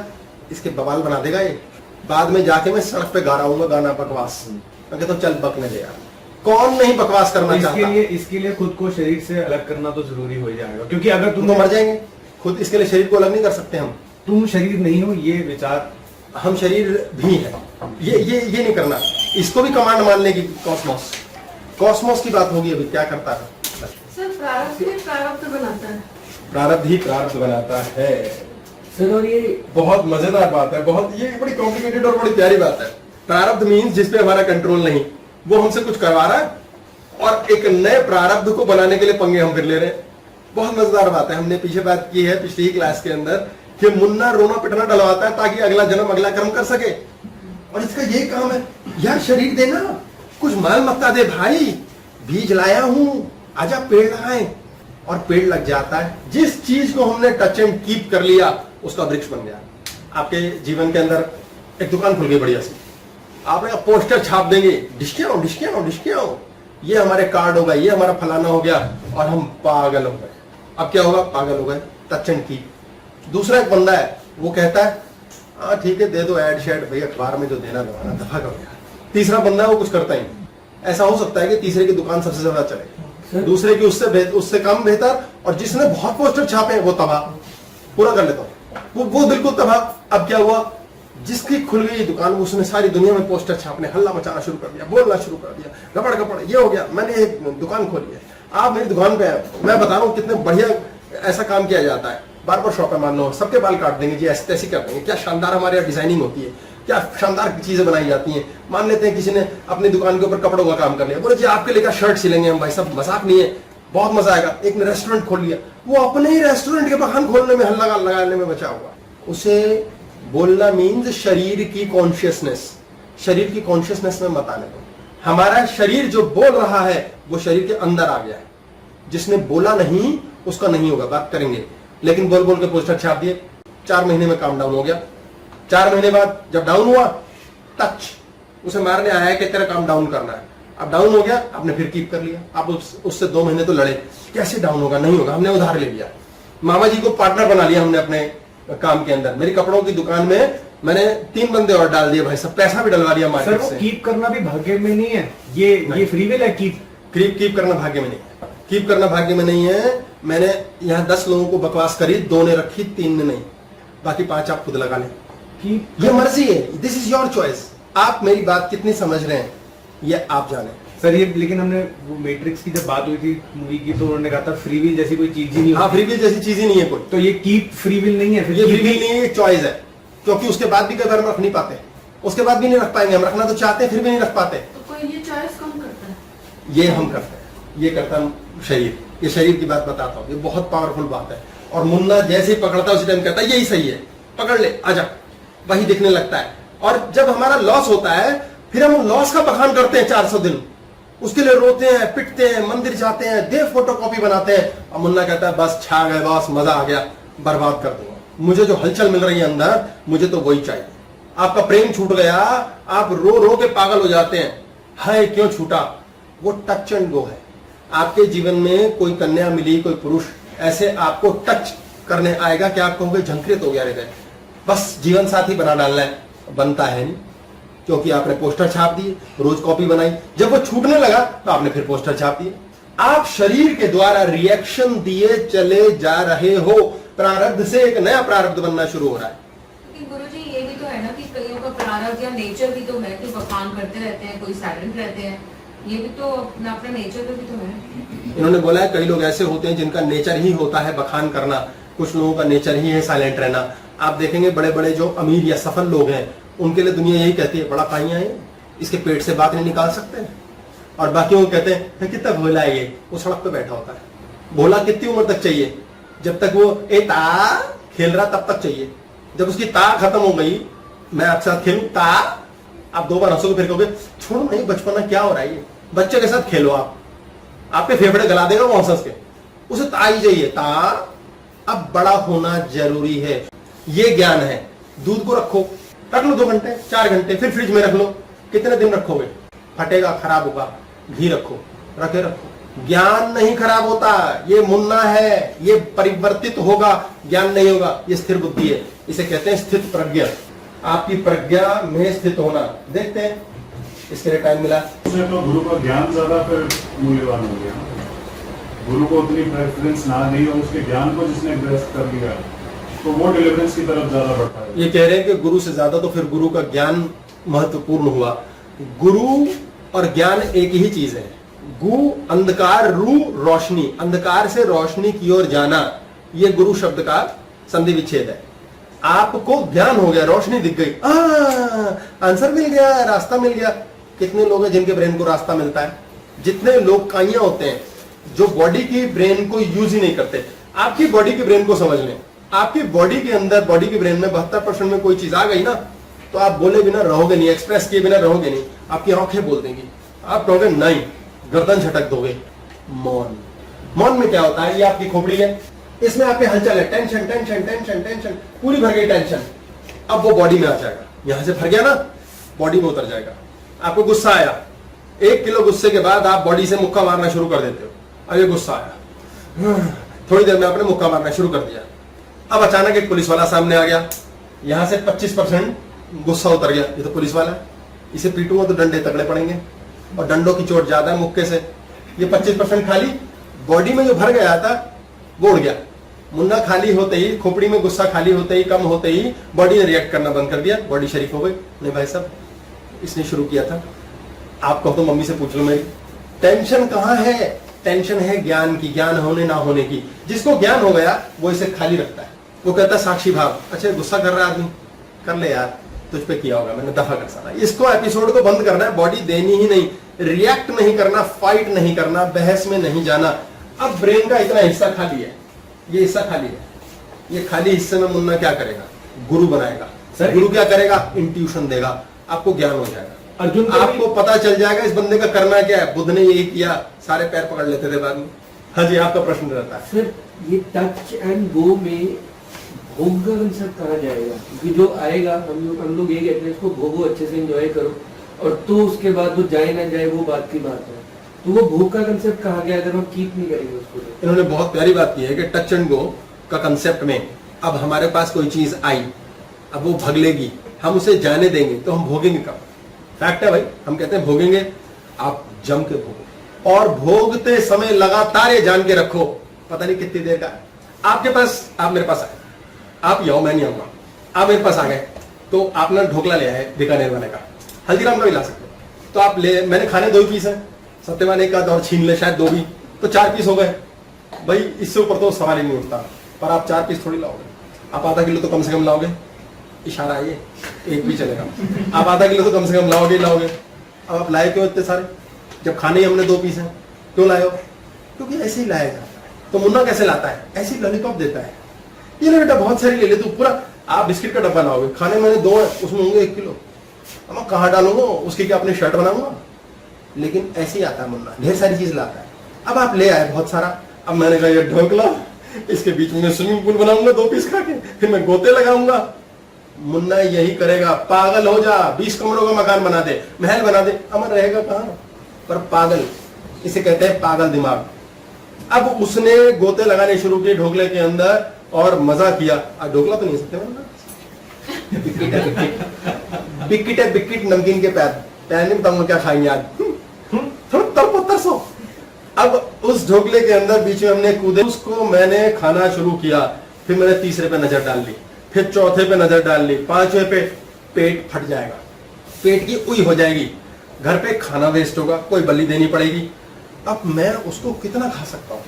इसके बवाल बना देगा ये। बाद में जाके मैं सड़क पे गा रहा हूँ गाना बकवास, मैं कहता हूँ चल बकने दे यार। कौन नहीं बकवास करना चाहता? इसके लिए खुद को शरीर से अलग करना तो जरूरी हो जाएगा, क्योंकि अगर तुम तो मर जाएंगे खुद। इसके लिए शरीर को अलग नहीं कर सकते हम। तुम शरीर नहीं हो, ये विचार, हम शरीर भी है, ये नहीं करना। इसको भी कमांड मान लेगी कॉस्मोस की बात होगी। अभी क्या करता है सर, प्रारब्ध ही प्रारब्ध बनाता है। प्रारब्ध ही प्रारब्ध बनाता है सर। और ये बहुत मजेदार बात है, बहुत, ये बड़ी कॉम्प्लिकेटेड और बड़ी प्यारी बात है। प्रारब्ध मीन्स जिसपे हमारा कंट्रोल नहीं, वो हमसे कुछ करवा रहा है और एक नए प्रारब्ध को बनाने के लिए पंगे हम फिर ले रहे हैं। बहुत मजेदार बात है। हमने पीछे बात की है पिछली क्लास के अंदर कि मुन्ना रोना पिटना डलवाता है ताकि अगला जन्म अगला कर्म कर सके, और इसका यही काम है, यार शरीर देना, कुछ माल मत्ता दे भाई, बीज लाया हूं, आजा पेड़ लगाए, और पेड़ लग जाता है। जिस चीज को हमने टच एंड कीप कर लिया, उसका वृक्ष बन गया। आपके जीवन के अंदर एक दुकान खुल गई बढ़िया सी, आपने पोस्टर छाप देंगे, डिस्कियां, ये हमारे कार्ड होगा, ये हमारा फलाना हो गया, और हम पागल हो गए। अब क्या होगा, पागल हो गए, टच एंड कीप। दूसरा एक बंदा है, वो कहता है हाँ ठीक है दे दो एड शेड भैया, अखबार में जो देना दबाना, दफा करो यार। तीसरा बंदा है, वो कुछ करता ही नहीं। ऐसा हो सकता है कि तीसरे की दुकान सबसे ज्यादा चले, दूसरे की उससे कम बेहतर, और जिसने बहुत पोस्टर छापे वो तबाह, पूरा कर लेता हूं, वो बिल्कुल तबाह। अब क्या हुआ, जिसकी खुल गई दुकान, उसने सारी दुनिया में पोस्टर छापने, हल्ला मचाना शुरू कर दिया, बोलना शुरू कर दिया, गपड़ गपड़, ये हो गया, मैंने एक दुकान खोली है, आप मेरी दुकान पे आए, मैं बता रहा हूँ कितने बढ़िया ऐसा काम किया जाता है। बार्बर शॉप है, मान लो सबके बाल काट देंगे जी, ऐसी तैसी कर देंगे, क्या शानदार हमारे यहाँ डिजाइनिंग होती है, क्या शानदार चीजें बनाई जाती हैं। मान लेते हैं किसी ने अपनी दुकान के ऊपर कपड़ों का काम कर लिया, बोले जी आपके लिए शर्ट सिलेंगे हम, भाई सब मजाक नहीं है, बहुत मजा आएगा। एक ने रेस्टोरेंट खोल लिया, वो अपने ही रेस्टोरेंट के बखान खोलने में, हल्ला लगाने में बचा हुआ। उसे बोलना मीन्स शरीर की कॉन्शियसनेस, शरीर की कॉन्शियसनेस में मत आने दो। हमारा शरीर जो बोल रहा है वो शरीर के अंदर आ गया है, जिसने बोला नहीं उसका नहीं होगा, बात करेंगे। लेकिन बोल बोल के पोस्टर छाप दिए, 4 महीने में काम डाउन हो गया। 4 महीने बाद जब डाउन हुआ, टच उसे मारने आया है कि तेरा काम डाउन करना है। अब डाउन हो गया, आपने फिर कीप कर लिया। आप उससे 2 महीने तो लड़े, कैसे डाउन होगा, नहीं होगा, हमने उधार ले लिया। मामा जी को पार्टनर बना लिया हमने अपने काम के अंदर। मेरी कपड़ों की दुकान में मैंने 3 बंदे और डाल दिए भाई, सब पैसा भी डलवा दिया मार्केट से। कीप करना भी भाग्य में नहीं है, ये फ्री विल है। कीप करना भाग्य में नहीं है, कीप करना भाग्य में नहीं है। मैंने यहाँ 10 लोगों को बकवास करी, 2 ने रखी, 3 ने नहीं, बाकी 5 आप खुद लगा लें। ये मर्जी है, दिस इज योर चॉइस। आप मेरी बात कितनी समझ रहे हैं ये आप जाने सर। ये लेकिन हमने वो मैट्रिक्स की जब बात हुई थी मूवी की, तो उन्होंने कहा था फ्री विल जैसी कोई चीज ही नहीं। हाँ, फ्री विल जैसी चीज ही नहीं है कोई। तो ये कीप फ्री विल नहीं है, फिर ये फ्री विल नहीं है, ये चॉइस है। क्योंकि उसके बाद भी कई बार हम रख नहीं पाते, उसके बाद भी नहीं रख पाएंगे। हम रखना तो चाहते हैं, फिर भी नहीं रख पाते। तो कोई ये चॉइस कौन करता है? ये हम करते हैं, ये करता है शरीर। ये शरीर की बात बताता हूँ, ये बहुत पावरफुल बात है। और मुन्ना जैसे ही पकड़ता है उसी टाइम कहता है यही सही है, पकड़ ले, आजा, वही दिखने लगता है। और जब हमारा लॉस होता है, फिर हम लॉस का बखान करते हैं 400 दिन, उसके लिए रोते हैं, पिटते हैं, मंदिर जाते हैं, देव फोटो कॉपी बनाते हैं। और मुन्ना कहता है बस छा गए बॉस, मजा आ गया, बर्बाद कर दूंगा। मुझे जो हलचल मिल रही है अंदर, मुझे तो वही चाहिए। आपका प्रेम छूट गया, आप रो रो के पागल हो जाते हैं, हाय क्यों छूटा। वो टच एंड गो है। आपके जीवन में कोई कन्या मिली, कोई पुरुष ऐसे आपको टच करने आएगा कि आप कहोगे झंकृत हो गया हृदय, बस जीवन साथी बना डालना है। बनता है नहीं, क्योंकि आपने पोस्टर छाप दिए, रोज कॉपी बनाई। जब वो छूटने लगा तो आपने फिर पोस्टर छाप दिए। आप शरीर के द्वारा रिएक्शन दिए चले जा रहे हो। प्रारब्ध से एक नया प्रारब्ध बनना शुरू हो रहा है। गुरुजी ये भी तो है ना कि कईयों का प्रारब्ध या नेचर भी तो है कि बखान करते रहते हैं, कोई साइलेंट रहते हैं। ये भी तो अपना नेचर तो भी तो है। इन्होंने बोला है कई लोग ऐसे होते हैं जिनका नेचर ही होता है बखान करना, कुछ लोगों का नेचर ही है साइलेंट रहना। आप देखेंगे बड़े बड़े जो अमीर या सफल लोग हैं, उनके लिए दुनिया यही कहती है बड़ा पाइया है, इसके पेट से बात नहीं निकाल सकते। और बाकी वो कहते हैं कितना भोला है ये, वो सड़क पे बैठा होता है। भोला कितनी उम्र तक चाहिए? जब तक वो ए ता खेल रहा तब तक चाहिए। जब उसकी ता खत्म हो गई, मैं आपके साथ खेलूं ता, आप 2 बार हंसोगे, फिर कहोगे छोड़ो नहीं बचपना क्या हो रहा है। ये बच्चे के साथ खेलो, आप आपके फेफड़े गला देगा वो हंस के, उसे ता ही चाहिए ता। अब बड़ा होना जरूरी है, ये ज्ञान है। दूध को रखो, रख लो 2 घंटे 4 घंटे, फिर फ्रिज में रख लो। कितने दिन रखोगे? फटेगा, खराब होगा। घी रखो, रखे रखो। ज्ञान नहीं खराब होता, ये मुन्ना है, ये परिवर्तित होगा, ज्ञान नहीं होगा। ये स्थिर बुद्धि है, इसे कहते हैं स्थित प्रज्ञा। आपकी प्रज्ञा में स्थित होना। देखते हैं, इसके लिए टाइम मिला। उसमें तो गुरु का ज्ञान ज्यादा फिर मूल्यवान हो गया। गुरु को उतनी प्रेफरेंस ना दी और उसके ज्ञान को जिसने ग्रस्त कर लिया, तो वो डिलीवरेंस की तरफ ज्यादा बढ़ता है। ये कह रहे हैं कि गुरु से ज्यादा तो फिर गुरु का ज्ञान महत्वपूर्ण हुआ। गुरु और ज्ञान एक ही चीज है। गु अंधकार, रू रोशनी, अंधकार से रोशनी की ओर जाना, ये गुरु शब्द का संधि विच्छेद है। आपको ज्ञान हो गया, रोशनी दिख गई, आंसर मिल गया, रास्ता मिल गया। कितने लोग हैं जिनके ब्रेन को रास्ता मिलता है? जितने लोग काइयां होते हैं जो बॉडी की ब्रेन को यूज ही नहीं करते। आपकी बॉडी की ब्रेन को समझ लें, आपकी बॉडी के अंदर, बॉडी की ब्रेन में 72% में कोई चीज आ गई ना, तो आप बोले बिना रहोगे नहीं, एक्सप्रेस किए बिना रहोगे नहीं। आपकी आंखें बोल देंगी, आप कहोगे नहीं, गर्दन झटक दोगे। मौन, मौन में क्या होता है? ये आपकी खोपड़ी है, इसमें आपके हलचल है, टेंशन टेंशन टेंशन टेंशन, पूरी भर गई टेंशन। अब वो बॉडी में आ जाएगा, यहां से भर गया ना, बॉडी में उतर जाएगा। आपको गुस्सा आया, 1 किलो गुस्से के बाद आप बॉडी से मुक्का मारना शुरू कर देते हो। अब ये गुस्सा आया, थोड़ी देर में आपने मुक्का मारना शुरू कर दिया। अब अचानक एक पुलिस वाला सामने आ गया, यहां से 25% गुस्सा उतर गया, ये तो पुलिस वाला है, इसे पीटूंगा तो डंडे तगड़े पड़ेंगे, और डंडों की चोट ज्यादा है मुक्के से। ये 25% खाली, बॉडी में जो भर गया था वो उड़ गया। मुन्ना खाली होते ही, खोपड़ी में गुस्सा खाली होते ही, कम होते ही बॉडी ने रिएक्ट करना बंद कर दिया, बॉडी शरीफ हो गई। नहीं भाई साहब, इसने शुरू किया था। आप कहो तो मम्मी से पूछ लो मेरी। टेंशन कहां है? टेंशन है ज्ञान की, ज्ञान होने ना होने की। जिसको ज्ञान हो गया वो इसे खाली रखता है। वो कहता है साक्षी भाव, अच्छा गुस्सा कर रहा है आदमी, कर ले यार, तुझ पे किया होगा, मैंने दफा कर साला। इसको एपिसोड को बंद करना है, बॉडी देनी ही नहीं, रिएक्ट नहीं करना, फाइट नहीं करना, बहस में नहीं जाना। अब ब्रेन का इतना हिस्सा खाली है, ये हिस्सा खाली है। ये खाली हिस्से में मुन्ना क्या करेगा? गुरु बनाएगा। सर, गुरु क्या करेगा? इंट्यूशन देगा, आपको ज्ञान हो जाएगा। अर्जुन आपको पता चल जाएगा इस बंदे का करना क्या है। बुद्ध ने यही किया, सारे पैर पकड़ लेते थे बाद में। हाँ जी, आपका प्रश्न रहता है। सर ये टच एंड गो में भोग का कंसेप्ट कहा जाएगा, क्योंकि जो आएगा हम लोग ये कहते हैं इसको भोगो, अच्छे से एंजॉय करो, और तो उसके बाद वो जाए ना जाए वो बात की बात है, तो वो भूख का कंसेप्ट कहा गया अगर हम कीप नहीं करेंगे उसको। इन्होंने बहुत प्यारी बात की है कि टच एंड गो का कंसेप्ट में अब हमारे पास कोई चीज आई, अब वो भगलेगी, हम उसे जाने देंगे तो हम भोगेंगे कब? फैक्ट है भाई, हम कहते हैं भोगेंगे, आप जम के भोगो और भोगते समय लगातार ये जान के रखो पता नहीं कितनी देर का आपके पास। आप मेरे पास आए, आप यो मैं नहीं आऊंगा, आप मेरे पास आ गए तो आपने ढोकला लिया है बीकानेर वाले का, हल्दीराम का भी ला सकते हो, तो आप ले, मैंने खाने 2 पीस है, सत्यवान एक आध और छीन ले शायद 2 भी, तो 4 पीस हो गए भाई, इससे ऊपर तो सवाल ही नहीं उठता। पर आप 4 पीस थोड़ी लाओगे, आप आधा किलो तो कम से कम लाओगे, इशारा है ये, एक भी चलेगा, आप आधा किलो तो कम से कम लाओगे लाओगे। अब आप लाए क्यों इतने सारे, जब खाने ही हमने 2 पीस हैं, क्यों लाए हो? क्योंकि ऐसे ही लाया जाता है। तो मुन्ना कैसे लाता है? ऐसी लॉलीपॉप देता है, ये ले बेटा बहुत सारी ले ले, तू पूरा आप बिस्किट का डब्बा लाओगे, खाने मैंने 2 है, उसमें होंगे 1 किलो, अब मैं कहाँ डालूंगा उसकी, क्या अपनी शर्ट बनाऊंगा? लेकिन ऐसे ही आता है मुन्ना, ढेर सारी चीज लाता है। अब आप ले आए बहुत सारा, अब मैंने कहा ये ढोकला, इसके बीच में स्विमिंग पूल बनाऊंगा 2 पीस खा के, फिर मैं गोते लगाऊंगा। मुन्ना यही करेगा, पागल हो जा, 20 कमरों का मकान बना दे, महल बना दे, अमर रहेगा कहाँ? पर पागल, इसे कहते हैं पागल दिमाग। अब उसने गोते लगाने शुरू किए ढोकले के अंदर और मजा किया। ढोकला तो नहीं सकते बिस्किट है बिस्किट नमकीन के पैर नहीं बताऊंगा क्या खाएंगे आज, तरसो। अब उस ढोकले के अंदर बीच में हमने कूदे, उसको मैंने खाना शुरू किया, फिर मैंने 3रे पे नजर डाल ली, फिर 4थे पे नजर डाल ली, 5वें पे पेट फट जाएगा, पेट की उई हो जाएगी, घर पे खाना वेस्ट होगा, कोई बलि देनी पड़ेगी। अब मैं उसको कितना खा सकता हूं,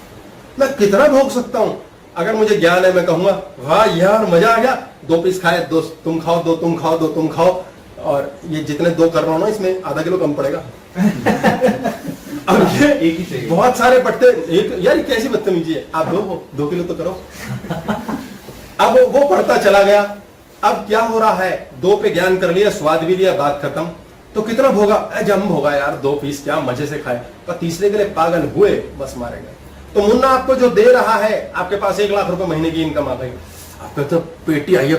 मैं कितना भोग सकता हूं? अगर मुझे ज्ञान है मैं कहूंगा वाह यार मजा आ गया, 2 पीस खाए, 2 तुम खाओ, 2 तुम खाओ, 2 तुम खाओ, और ये जितने 2 कर रहा हूं ना इसमें आधा किलो कम पड़ेगा। अब ये एक ही चाहिए, बहुत सारे पट्टे, एक यार कैसी बदतमीजी है, आप 2 किलो तो करो। अब वो पढ़ता चला गया, अब क्या हो रहा है, 2 पे ज्ञान कर लिया, स्वाद भी लिया, बात खत्म। तो कितना भोगा? जम होगा यार, 2 पीस क्या मजे से खाए, पर 3रे के लिए पागल हुए, बस मारे गए। तो मुन्ना आपको जो दे रहा है, आपके पास 1 लाख रुपए महीने की इनकम आ गई, आपके तो पेटी आई है,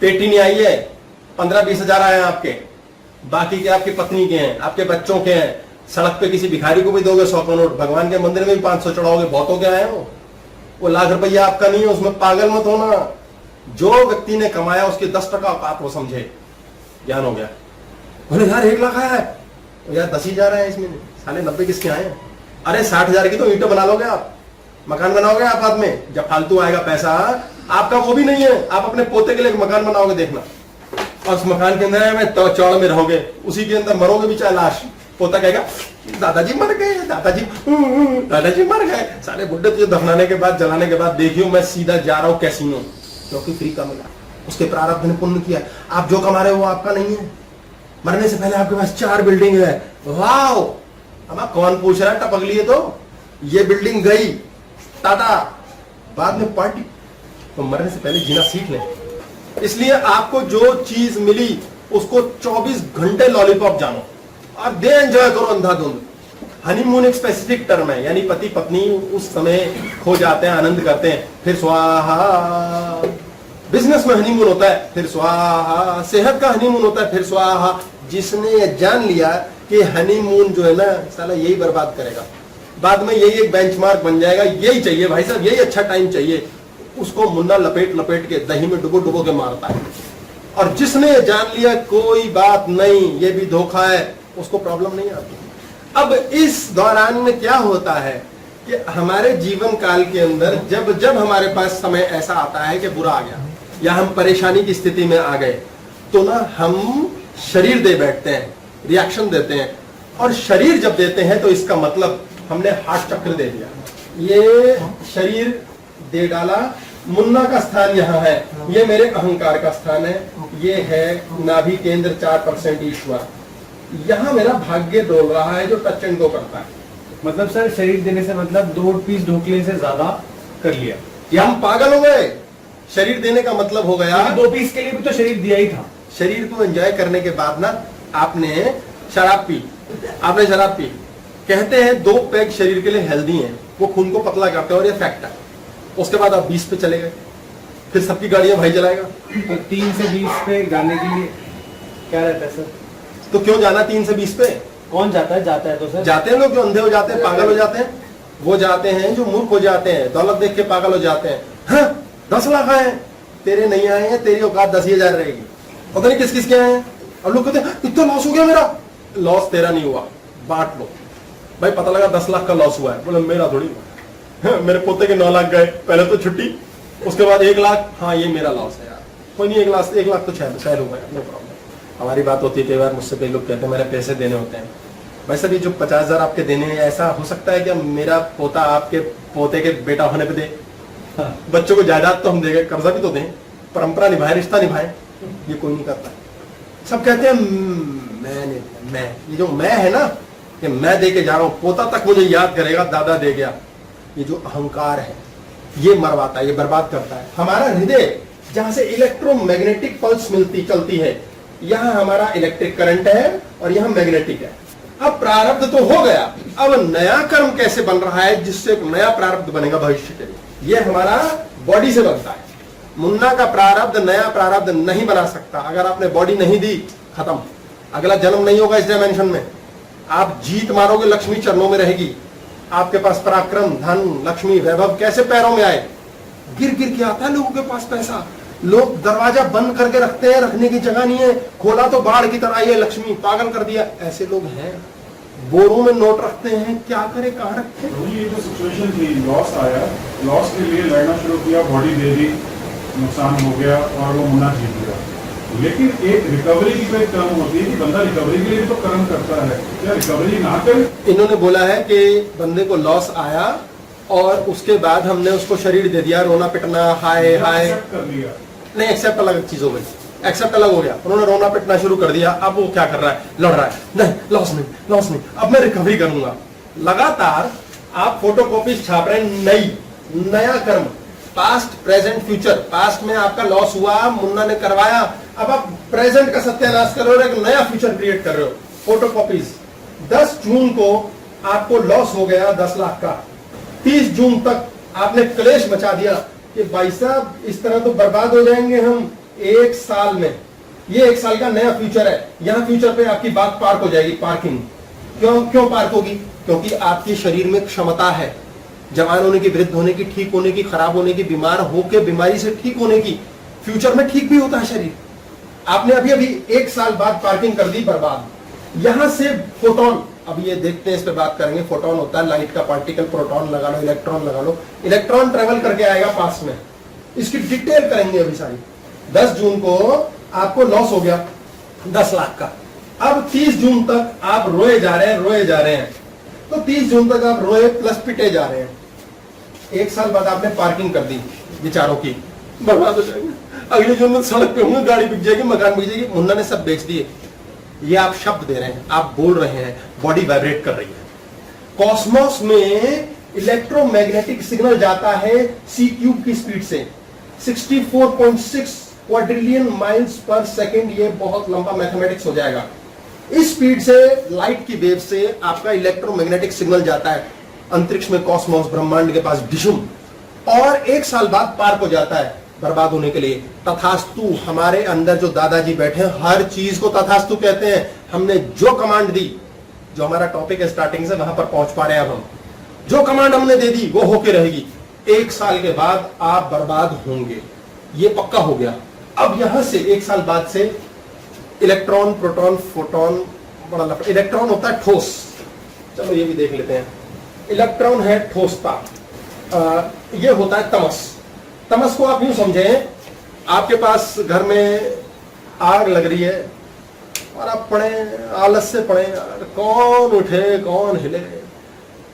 पेटी नहीं आई है, 15-20 हजार आए हैं आपके, बाकी के आपकी पत्नी के हैं, आपके बच्चों के हैं, सड़क पे किसी भिखारी को भी दोगे 100 का नोट, भगवान के मंदिर में भी 500 चढ़ाओगे, बहुतों के आए हो, वो लाख रुपया आपका नहीं है, उसमें पागल मत होना। जो व्यक्ति ने कमाया उसकी 10% औकात वो समझे, ज्ञान हो गया। बोले यार 1 लाख आया है, यार 10 ही जा रहा है इसमें, साले 90 किसके आए हैं? अरे 60,000 की तो ईंटें बना लोगे आप, मकान बनाओगे आप बाद में, जब फालतू आएगा पैसा आपका वो भी नहीं है, आप अपने पोते के लिए मकान बनाओगे, देखना, और उस मकान के अंदर में तो चौड़ में रहोगे, उसी के अंदर मरोगे भी चाहे लाश, पोता कहेगा दादाजी मर गए, दादाजी मर गए। सारे बुड्ढे तुझे दफनाने के बाद जलाने के बाद देखियो मैं सीधा जा रहा हूँ कैसीनो, क्योंकि फ्री का मिला, उसके प्रारब्ध ने पुण्य किया। आप जो कमा रहे हो वो आपका नहीं है, मरने से पहले आपके पास 4 बिल्डिंग है, वाह। अब कौन पूछ रहा है, टपक लिए तो ये बिल्डिंग गई टाटा, बाद में पार्टी, तो मरने से पहले जीना सीख लें। इसलिए आपको जो चीज मिली उसको 24 घंटे लॉलीपॉप जानो और दे एंजॉय करो अंधाधुंध। हनीमून एक स्पेसिफिक टर्म है, यानी पति पत्नी उस समय खो जाते हैं, आनंद करते हैं, फिर स्वाहा। बिजनेस में हनीमून होता है, फिर स्वाहा। सेहत का हनीमून होता है, फिर स्वाहा। जिसने ये जान लिया कि हनीमून जो है ना साला यही बर्बाद करेगा, बाद में यही एक बेंचमार्क बन जाएगा, यही चाहिए भाई साहब, यही अच्छा टाइम चाहिए, उसको मुन्ना लपेट लपेट के दही में डुबो डुबो के मारता है। और जिसने जान लिया कोई बात नहीं, ये भी धोखा है, उसको प्रॉब्लम नहीं आती। अब इस दौरान में क्या होता है कि हमारे जीवन काल के अंदर जब जब हमारे पास समय ऐसा आता है कि बुरा आ गया या हम परेशानी की स्थिति में आ गए, तो ना हम शरीर दे बैठते हैं, रिएक्शन देते हैं। और शरीर जब देते हैं तो इसका मतलब हमने हार्ट चक्र दे दिया, ये शरीर दे डाला। मुन्ना का स्थान यहाँ है, ये मेरे अहंकार का स्थान है, ये है नाभि केंद्र 4% ईश्वर, यहाँ मेरा भाग्य डोल रहा है जो टच एंड गो करता है। मतलब सर शरीर देने से मतलब 2 पीस ढोकले से ज्यादा कर लिया, या हम पागल हो गए? शरीर देने का मतलब हो गया 2 पीस के लिए भी तो शरीर दिया ही था। शरीर को एंजॉय करने के बाद ना आपने शराब पी, आपने शराब पी, कहते हैं 2 पैग शरीर के लिए हेल्दी हैं, वो खून को पतला करते हैं और ये फैक्ट है। उसके बाद आप 20 पे चले गए, फिर सबकी गाड़ियां भाई जलाएगा। तो 3 से 20 पे जाने के लिए क्या रहता है सर? तो क्यों जाना 3 से 20 पे? कौन जाता है तो सर जाते हैं लोग जो अंधे हो जाते हैं, पागल हो जाते हैं, वो जाते हैं जो मूर्ख हो जाते हैं, दौलत देख के पागल हो जाते हैं। हाँ 10 लाख आए हैं, तेरे नहीं आए हैं, तेरी औकात 10,000 रहेगी। पता नहीं किस किस के आए हैं। अब लोग कहते हैं इतना लॉस हो गया मेरा। लॉस तेरा नहीं हुआ, बांट लो भाई। पता लगा 10 लाख का लॉस हुआ है, बोले मेरा थोड़ी हुआ। मेरे पोते के 9 लाख गए, पहले तो छुट्टी, उसके बाद 1 लाख। हाँ ये मेरा लॉस है यार, कोई नहीं, 1 लाख तो शायद हो गया, नो प्रॉब्लम। हमारी बात होती है कई बार, मुझसे कई लोग कहते हैं मेरे पैसे देने होते हैं। भाई साहब ये जो 50,000 आपके देने हैं, ऐसा हो सकता है कि मेरा पोता आपके पोते के बेटा होने पे दे? हाँ। बच्चों को जायदाद तो हम देंगे, कर्जा भी तो दें, परंपरा निभाए, रिश्ता निभाए, ये कोई नहीं करता। सब कहते हैं मैं, ये जो मैं है ना, कि मैं दे के जा रहा हूं, पोता तक मुझे याद करेगा दादा दे गया। ये जो अहंकार है ये मरवाता है, ये बर्बाद करता है। हमारा हृदय जहां से इलेक्ट्रोमैग्नेटिक पल्स चलती है, यहाँ हमारा इलेक्ट्रिक करंट है और यहाँ मैग्नेटिक है। अब प्रारब्ध तो हो गया, अब नया कर्म कैसे बन रहा है जिससे एक नया प्रारब्ध बनेगा भविष्य के लिए, ये हमारा बॉडी से बनता है। मुन्ना का प्रारब्ध नया प्रारब्ध नहीं बना सकता। अगर आपने बॉडी नहीं दी, खत्म, अगला जन्म नहीं होगा इस डायमेंशन में। आप जीत मारोगे, लक्ष्मी चरणों में रहेगी। आपके पास पराक्रम, धन, लक्ष्मी, वैभव कैसे पैरों में आए? गिर गिर के आता है लोगों के पास पैसा। लोग दरवाजा बंद करके रखते हैं, रखने की जगह नहीं है, खोला तो बाढ़ की तरह आई है लक्ष्मी, पागल कर दिया। ऐसे लोग हैं, बोरों में नोट रखते हैं, क्या करे, कहाँ रखे। ये जो सिचुएशन थी, लॉस आया, लॉस के लिए लड़ना शुरू किया, बॉडी दे दी, नुकसान हो गया और वो मुन्ना जीत गया। लेकिन एक रिकवरी की कोई टर्म होती है कि बंदा रिकवरी के लिए तो कर्म करता है, क्या रिकवरी ना करे? इन्होंने बोला है कि बंदे को लॉस आया और उसके बाद हमने उसको शरीर दे दिया, रोना पिटना, हाय हाय कर लिया। नहीं, एक्सेप्ट अलग चीज हो गई, एक्सेप्ट अलग हो गया। उन्होंने रोना पिटना शुरू कर दिया। अब वो क्या कर रहा है, लड़ रहा है, नहीं लॉस नहीं, लॉस नहीं, अब मैं रिकवरी करूंगा। लगातार आप फोटोकॉपीज छाप रहे हैं, नया कर्म, पास्ट प्रेजेंट फ्यूचर। पास्ट में आपका लॉस हुआ, मुन्ना ने करवाया, अब आप प्रेजेंट का सत्यानाश कर रहे हो, एक नया फ्यूचर क्रिएट कर रहे हो। फोटोकॉपीज 10 जून को आपको लॉस हो गया 10 लाख का, 30 जून तक आपने क्लेश मचा दिया कि भाई साहब इस तरह तो बर्बाद हो जाएंगे हम 1 साल में। ये 1 साल का नया फ्यूचर है। यहाँ फ्यूचर पे आपकी बात पार्क हो जाएगी, पार्किंग। क्यों पार्क होगी? क्योंकि आपके शरीर में क्षमता है जवान होने की, वृद्ध होने की, ठीक होने की, खराब होने की, बीमार होके बीमारी से ठीक होने की। फ्यूचर में ठीक भी होता है शरीर। आपने अभी 1 साल बाद पार्किंग कर दी, बर्बाद। यहां से फोटोन, अब ये देखते हैं, इस पे बात करेंगे। फोटोन होता है लाइट का पार्टिकल, प्रोटॉन लगा लो, इलेक्ट्रॉन लगा लो। इलेक्ट्रॉन ट्रेवल करके आएगा पास में, इसकी डिटेल करेंगे अभी सारी। 10 जून को आपको लॉस हो गया 10 लाख का। अब 30 जून तक आप रोए जा रहे हैं। तो 30 जून तक आप रोए प्लस पिटे जा रहे हैं। 1 साल बाद आपने पार्किंग कर दी विचारों की, बर्बाद हो जाएंगे। अगले जून में सड़क पे होंगे, गाड़ी बिक जाएगी, मकान बिक जाएगी। मुन्ना ने सब बेच दिए। ये आप शब्द दे रहे हैं, आप बोल रहे हैं, बॉडी वाइब्रेट कर रही है। कॉस्मोस में इलेक्ट्रोमैग्नेटिक सिग्नल जाता है सी क्यूब की स्पीड से, 64.6 क्वाड्रिलियन माइल्स पर सेकेंड। ये बहुत लंबा मैथमेटिक्स हो जाएगा। इस स्पीड से, लाइट की वेव से आपका इलेक्ट्रोमैग्नेटिक सिग्नल जाता है अंतरिक्ष में, कॉस्मोस, ब्रह्मांड के पास, डिशुम, और 1 साल बाद पार्क हो जाता है बर्बाद होने के लिए। तथास्तु, हमारे अंदर जो दादाजी बैठे हैं, हर चीज को तथास्तु कहते हैं। हमने जो कमांड दी, जो हमारा टॉपिक है स्टार्टिंग से, वहां पर पहुंच पा रहे हैं अब हम। जो कमांड हमने दे दी वो होके रहेगी। 1 साल के बाद आप बर्बाद होंगे, ये पक्का हो गया। अब यहां से 1 साल बाद से इलेक्ट्रॉन, प्रोटॉन, फोटोन, बड़ा लफड़ा। इलेक्ट्रॉन होता है ठोस, चलो ये भी देख लेते हैं। इलेक्ट्रॉन है ठोसता, ये होता है तमस। तमस को आप यूं समझें, आपके पास घर में आग लग रही है और आप पड़े, आलस से पड़े, कौन उठे कौन हिले,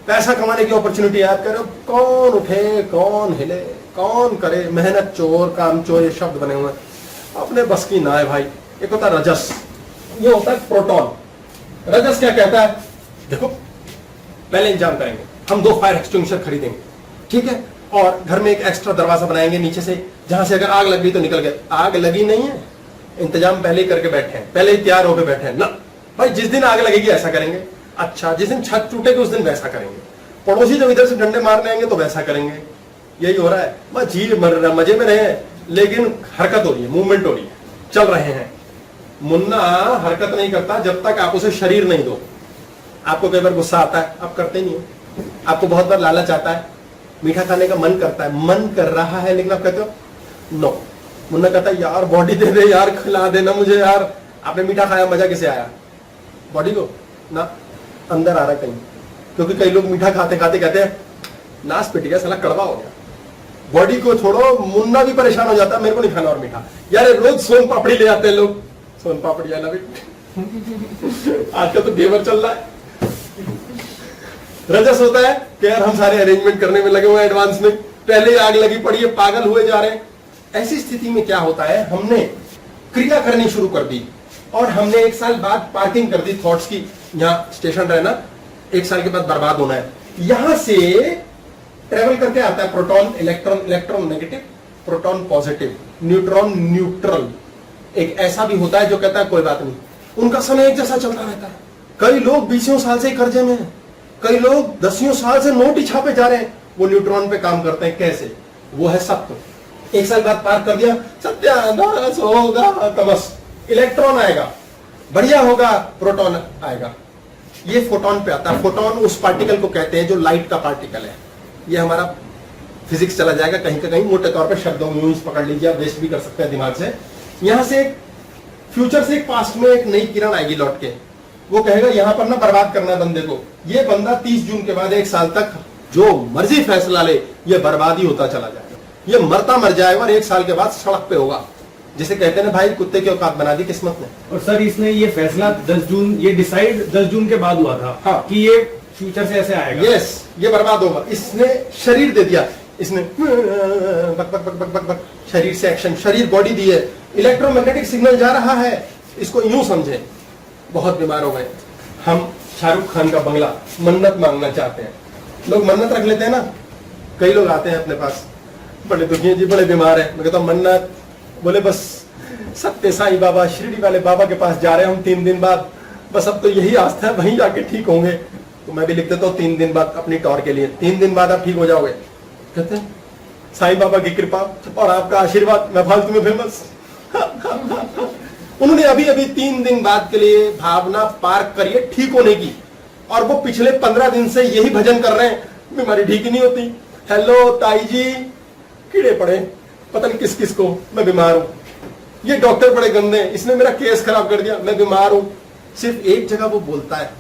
पैसा कमाने की अपॉर्चुनिटी याद करो, कौन उठे कौन हिले, कौन करे, मेहनत चोर, काम चोर, ये शब्द बने हुए, अपने बस की ना है भाई। एक होता है रजस, ये होता है प्रोटॉन। रजस क्या कहता है, देखो पहले इंतजाम करेंगे हम, 2 फायर एक्सटिंग्विशर खरीदेंगे, ठीक है, और घर में एक एक्स्ट्रा दरवाजा बनाएंगे नीचे से, जहां से अगर आग लग गई तो निकल गए। आग लगी नहीं है, इंतजाम पहले ही करके बैठे हैं, पहले ही तैयार होकर बैठे हैं ना भाई, जिस दिन आग लगेगी ऐसा करेंगे, अच्छा जिस दिन छत टूटेगी उस दिन वैसा करेंगे, पड़ोसी जब इधर से डंडे मारने आएंगे तो वैसा करेंगे। यही हो रहा है, मजे में रहे, लेकिन हरकत हो रही है, मूवमेंट हो रही है, चल रहे हैं। मुन्ना हरकत नहीं करता जब तक आप उसे शरीर नहीं दो। आपको कई बार गुस्सा आता है, आप करते नहीं हो। आपको बहुत बार लालच आता है, मीठा खाने का मन करता है, मन कर रहा है, लेकिन आप कहते हो नो। मुन्ना कहता है यार बॉडी दे दे यार, खिला देना मुझे यार। आपने मीठा खाया, मजा कैसे आया? बॉडी को ना, अंदर आ रहा है कहीं। क्योंकि कई लोग मीठा खाते खाते कहते हैं नाश पिट गया, साला कड़वा हो गया। बॉडी को छोड़ो, मुन्ना भी परेशान हो जाता है, मेरे को नहीं खाना और मीठा। यार रोज सोन पापड़ी ले आते हैं लोग, सोन पापड़ी है ना बेटा। आजकल तो घेवर चल रहा है। रजस होता है कि यार हम सारे अरेंजमेंट करने में लगे हुए हैं एडवांस में, पहले ही आग लगी पड़ी है, पागल हुए जा रहे हैं। ऐसी स्थिति में क्या होता है, हमने क्रिया करनी शुरू कर दी और हमने 1 साल बाद पार्किंग कर दी थॉट्स की। यहाँ स्टेशन रहना, 1 साल के बाद बर्बाद होना है। यहां से ट्रेवल करके आता है proton electron, electron negative, proton positive, neutron neutral. एक ऐसा भी होता है जो कहता है कोई बात नहीं, उनका समय एक जैसा चलता रहता है। कई लोग 20 साल से कर्जे में हैं, कई लोग 10 साल से नोट ही छापे जा रहे हैं, वो न्यूट्रॉन पे काम करते हैं। कैसे? वो है सत्य। 1 साल बाद पार कर दिया, सत्यानाश होगा, तमस। इलेक्ट्रॉन आएगा, बढ़िया होगा, प्रोटॉन आएगा। ये फोटोन पे आता है। फोटोन उस पार्टिकल को कहते हैं जो लाइट का पार्टिकल है। ये हमारा फिजिक्स चला जाएगा कहीं का कहीं, मोटे तौर पे शब्दों में यूज पकड़ लीजिए, आप वेस्ट भी कर सकते हैं दिमाग से। यहां से एक फ्यूचर से एक पास्ट में एक नई किरण आएगी लौट के, वो कहेगा यहां पर ना बर्बाद करना बंदे को। ये बंदा 30 जून के बाद 1 साल तक जो मर्जी फैसला ले, ये बर्बादी होता चला जाएगा। ये मरता मर जाएगा और 1 साल के बाद सड़क पे होगा। जिसे कहते हैं भाई कुत्ते की औकात बना दी किस्मत ने। और सर इसने ये फैसला 10 जून, ये डिसाइड 10 जून के बाद हुआ था। हाँ। कि ये फ्यूचर से ऐसे आएगा। यस, ये बर्बाद होगा। इसने शरीर दे दिया, इसने बक बक बक बक बक बक शरीर से एक्शन, शरीर बॉडी दी है, इलेक्ट्रोमैग्नेटिक सिग्नल जा रहा है। इसको यूं समझे, बहुत बीमार हो गए हम। शाहरुख खान का बंगला, मन्नत मांगना चाहते हैं लोग, मन्नत रख लेते हैं ना। कई लोग आते हैं अपने पास, बड़े दुखी हैं जी, बड़े बीमार है। मैं कहता हूं मन्नत, बोले बस सत्य साईं बाबा, शिरडी वाले बाबा के पास जा रहे हैं हम 3 दिन बाद, बस अब तो यही आस्था है, वहीं जाके ठीक होंगे। तो मैं भी लिख देता हूं 3 दिन बाद अपनी टॉर के लिए, 3 दिन बाद आप ठीक हो जाओगे। कहते हैं साईं बाबा की कृपा और आपका आशीर्वाद, मैं फालतू में फेमस। उन्होंने अभी अभी 3 दिन बाद के लिए भावना पार्क करी है ठीक होने की, और वो पिछले 15 दिन से यही भजन कर रहे हैं, बीमारी ठीक ही नहीं होती। हेलो ताई जी, कीड़े पड़े पता नहीं किस किस को, मैं बीमार हूं, ये डॉक्टर बड़े गंदे, इसने मेरा केस खराब कर दिया, मैं बीमार हूं। सिर्फ एक जगह वो बोलता है,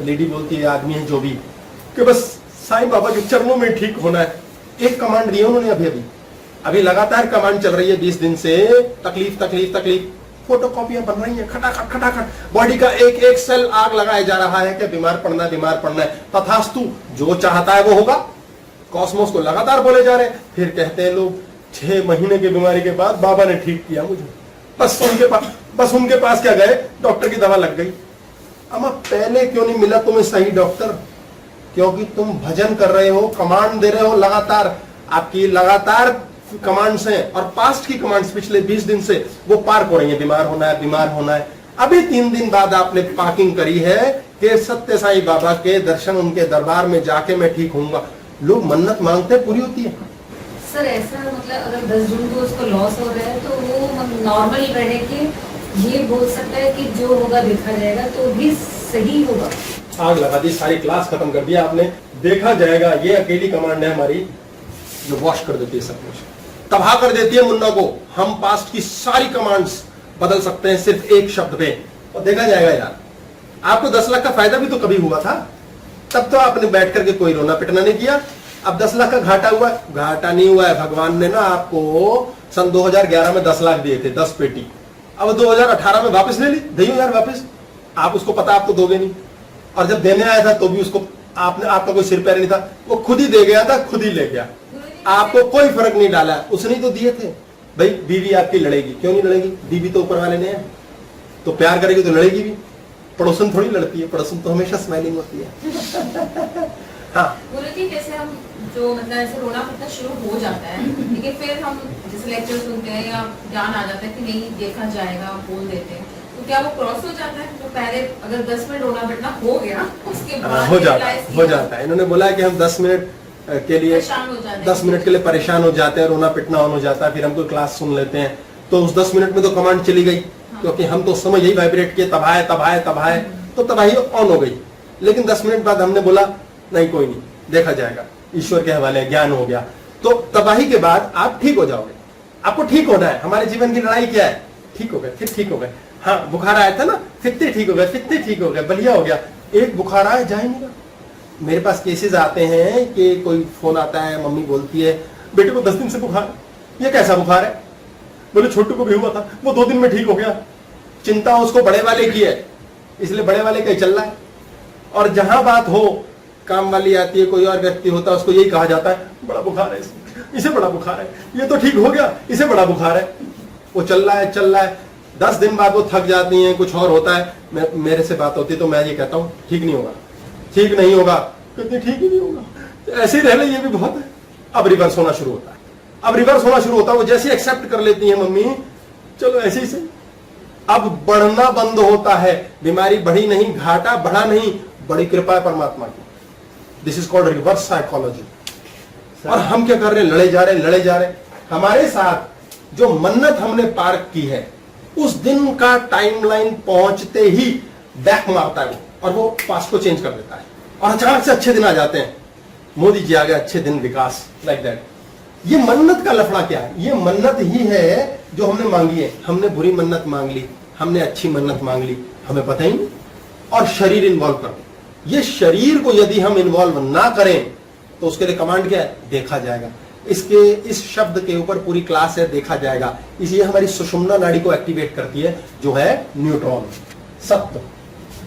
लेडी बोलती है, आदमी है जो भी, कि बस साईं बाबा के चरणों में ठीक होना है। एक कमांड दिया उन्होंने अभी लगातार कमांड चल रही है 20 दिन से, तकलीफ तकलीफ तकलीफ, फोटोकॉपियां बन रही है खटाखट खटाखट, बॉडी का एक एक सेल आग लगाया जा रहा है कि बीमार पड़ना है। तथास्तु, जो चाहता है वो होगा। कॉस्मोस को लगातार बोले जा रहे हैं। फिर कहते हैं लोग 6 महीने की बीमारी के बाद बाबा ने ठीक किया मुझे, बस उनके पास क्या गए, डॉक्टर की दवा लग गई। अम्मा पहले क्यों नहीं मिला तुम्हें सही डॉक्टर? क्योंकि तुम भजन कर रहे हो, कमांड दे रहे हो लगातार, आपकी लगातार कमांड्स हैं, और पास्ट की कमांड्स पिछले 20 दिन से वो पार हो रही है, बीमार होना है। अभी 3 दिन बाद आपने पार्किंग करी है कि सत्य साईं बाबा के दर्शन, उनके दरबार में जाके मैं ठीक होऊंगा। लोग मन्नत मांगते हैं, पूरी होती है। सर ऐसा मतलब अगर 10 जून को उसको लॉस हो रहा है तो वो नॉर्मल रहे कि ये बोल सकता है कि जो होगा देखा जाएगा, तो भी सही होगा। आग लगा दी, सारी क्लास खत्म कर दिया आपने, देखा जाएगा। ये अकेली कमांड है हमारी जो वॉश कर देती है सब कुछ, तबाह कर देती है मुन्ना को। हम पास्ट की सारी कमांड्स बदल सकते हैं सिर्फ एक शब्द पे, और देखा जाएगा। यार आपको 10 लाख का फायदा भी तो कभी हुआ था, तब तो आपने बैठ करके कोई रोना पिटना नहीं किया। अब 10 लाख का घाटा हुआ, घाटा नहीं हुआ है। भगवान ने ना आपको सन 2011 में 10 लाख दिए थे, 10 पेटी। अब 2018 में वापस ले ली, दइयो यार वापस। आप उसको पता आप तो दोगे नहीं, और जब देने आया था तो भी उसको आपका कोई सिर पैर नहीं था, वो खुद ही दे गया था, खुद ही ले गया। आपको कोई फर्क नहीं डाला, उसने ही तो दिए थे। भाई बीवी आपकी लड़ेगी, क्यों नहीं लड़ेगी? बीवी तो ऊपर वाले ने है, तो प्यार करेगी तो लड़ेगी भी। पड़ोसन थोड़ी लड़ती है, पड़ोसन तो हमेशा स्माइलिंग होती है। हाँ बोले कि जैसे हम जो मतलब ऐसे रोना पड़ना शुरू हो जाता है, लेकिन फिर हम जैसे लेक्चर सुनते हैं या ज्ञान आ जाता है कि नहीं देखा जाएगा, बोल देते हैं, तो क्या वो क्रॉस हो जाता है? तो पहले अगर 10 मिनट रोना पड़ना हो गया, उसके बाद हो जाता है। इन्होंने बोला है कि हम 10 मिनट के लिए 10 मिनट के लिए परेशान हो जाते हैं, रोना पिटना ऑन हो जाता है, फिर हम कोई क्लास सुन लेते हैं, तो उस 10 मिनट में तो कमांड चली गई, क्योंकि हम तो समय यही वाइब्रेट किए, तब आए, तो तबाही ऑन हो गई। लेकिन 10 मिनट बाद हमने बोला नहीं कोई नहीं, देखा जाएगा, ईश्वर के हवाले, ज्ञान हो गया। तो तबाही के बाद आप ठीक हो जाओगे। आपको ठीक होना है। हमारे जीवन की लड़ाई क्या है? ठीक हो गए, फिर ठीक हो गए। हाँ, बुखार आया था ना, फिर ठीक हो गए, फिर ठीक हो गए, बढ़िया हो गया। एक बुखार आया जा ही नहीं रहा। मेरे पास केसेस आते हैं कि कोई फोन आता है, मम्मी बोलती है बेटे को 10 दिन से बुखार है। ये कैसा बुखार है? बोले छोटू को भी हुआ था, वो 2 दिन में ठीक हो गया। चिंता उसको बड़े वाले की है, इसलिए बड़े वाले का ही चल रहा है। और जहां बात हो, काम वाली आती है, कोई और व्यक्ति होता है, उसको यही कहा जाता है बड़ा बुखार है, इसे बड़ा बुखार है, ये तो ठीक हो गया, इसे बड़ा बुखार है। वो चल रहा है। 10 दिन बाद वो थक जाती हैं, कुछ और होता है। मेरे से बात होती है तो मैं ये कहता हूँ ठीक नहीं होगा, ठीक नहीं होगा, कहते ठीक ही नहीं होगा, ऐसे ही रह ले, ये भी बहुत है। अब रिवर्स होना शुरू होता है। वो जैसे एक्सेप्ट कर लेती है मम्मी, चलो ऐसे ही सही। अब बढ़ना बंद होता है। बीमारी बढ़ी नहीं, घाटा बढ़ा नहीं, बड़ी कृपा है परमात्मा की। This is called reverse psychology. और हम क्या कर रहे हैं? लड़े जा रहे। हमारे साथ जो मन्नत हमने पार की है, उस दिन का टाइमलाइन पहुंचते ही बैक मारता है वो, और वो पास्ट को चेंज कर देता है, और अचानक से अच्छे दिन आ जाते हैं। मोदी जी आ गए, अच्छे दिन, विकास, लाइक दैट। ये मन्नत का लफड़ा क्या है? ये मन्नत ही है जो हमने मांगी है। हमने बुरी मन्नत मांग ली, हमने अच्छी मन्नत मांग ली, हमें पता ही नहीं। और शरीर इन्वॉल्व कर दो। ये शरीर को यदि हम इन्वॉल्व ना करें तो उसके लिए कमांड क्या है? देखा जाएगा। इस शब्द के ऊपर पूरी क्लास है, देखा जाएगा। इसलिए हमारी सुषुम्ना नाड़ी को एक्टिवेट करती है, जो है न्यूट्रॉन, सत्य।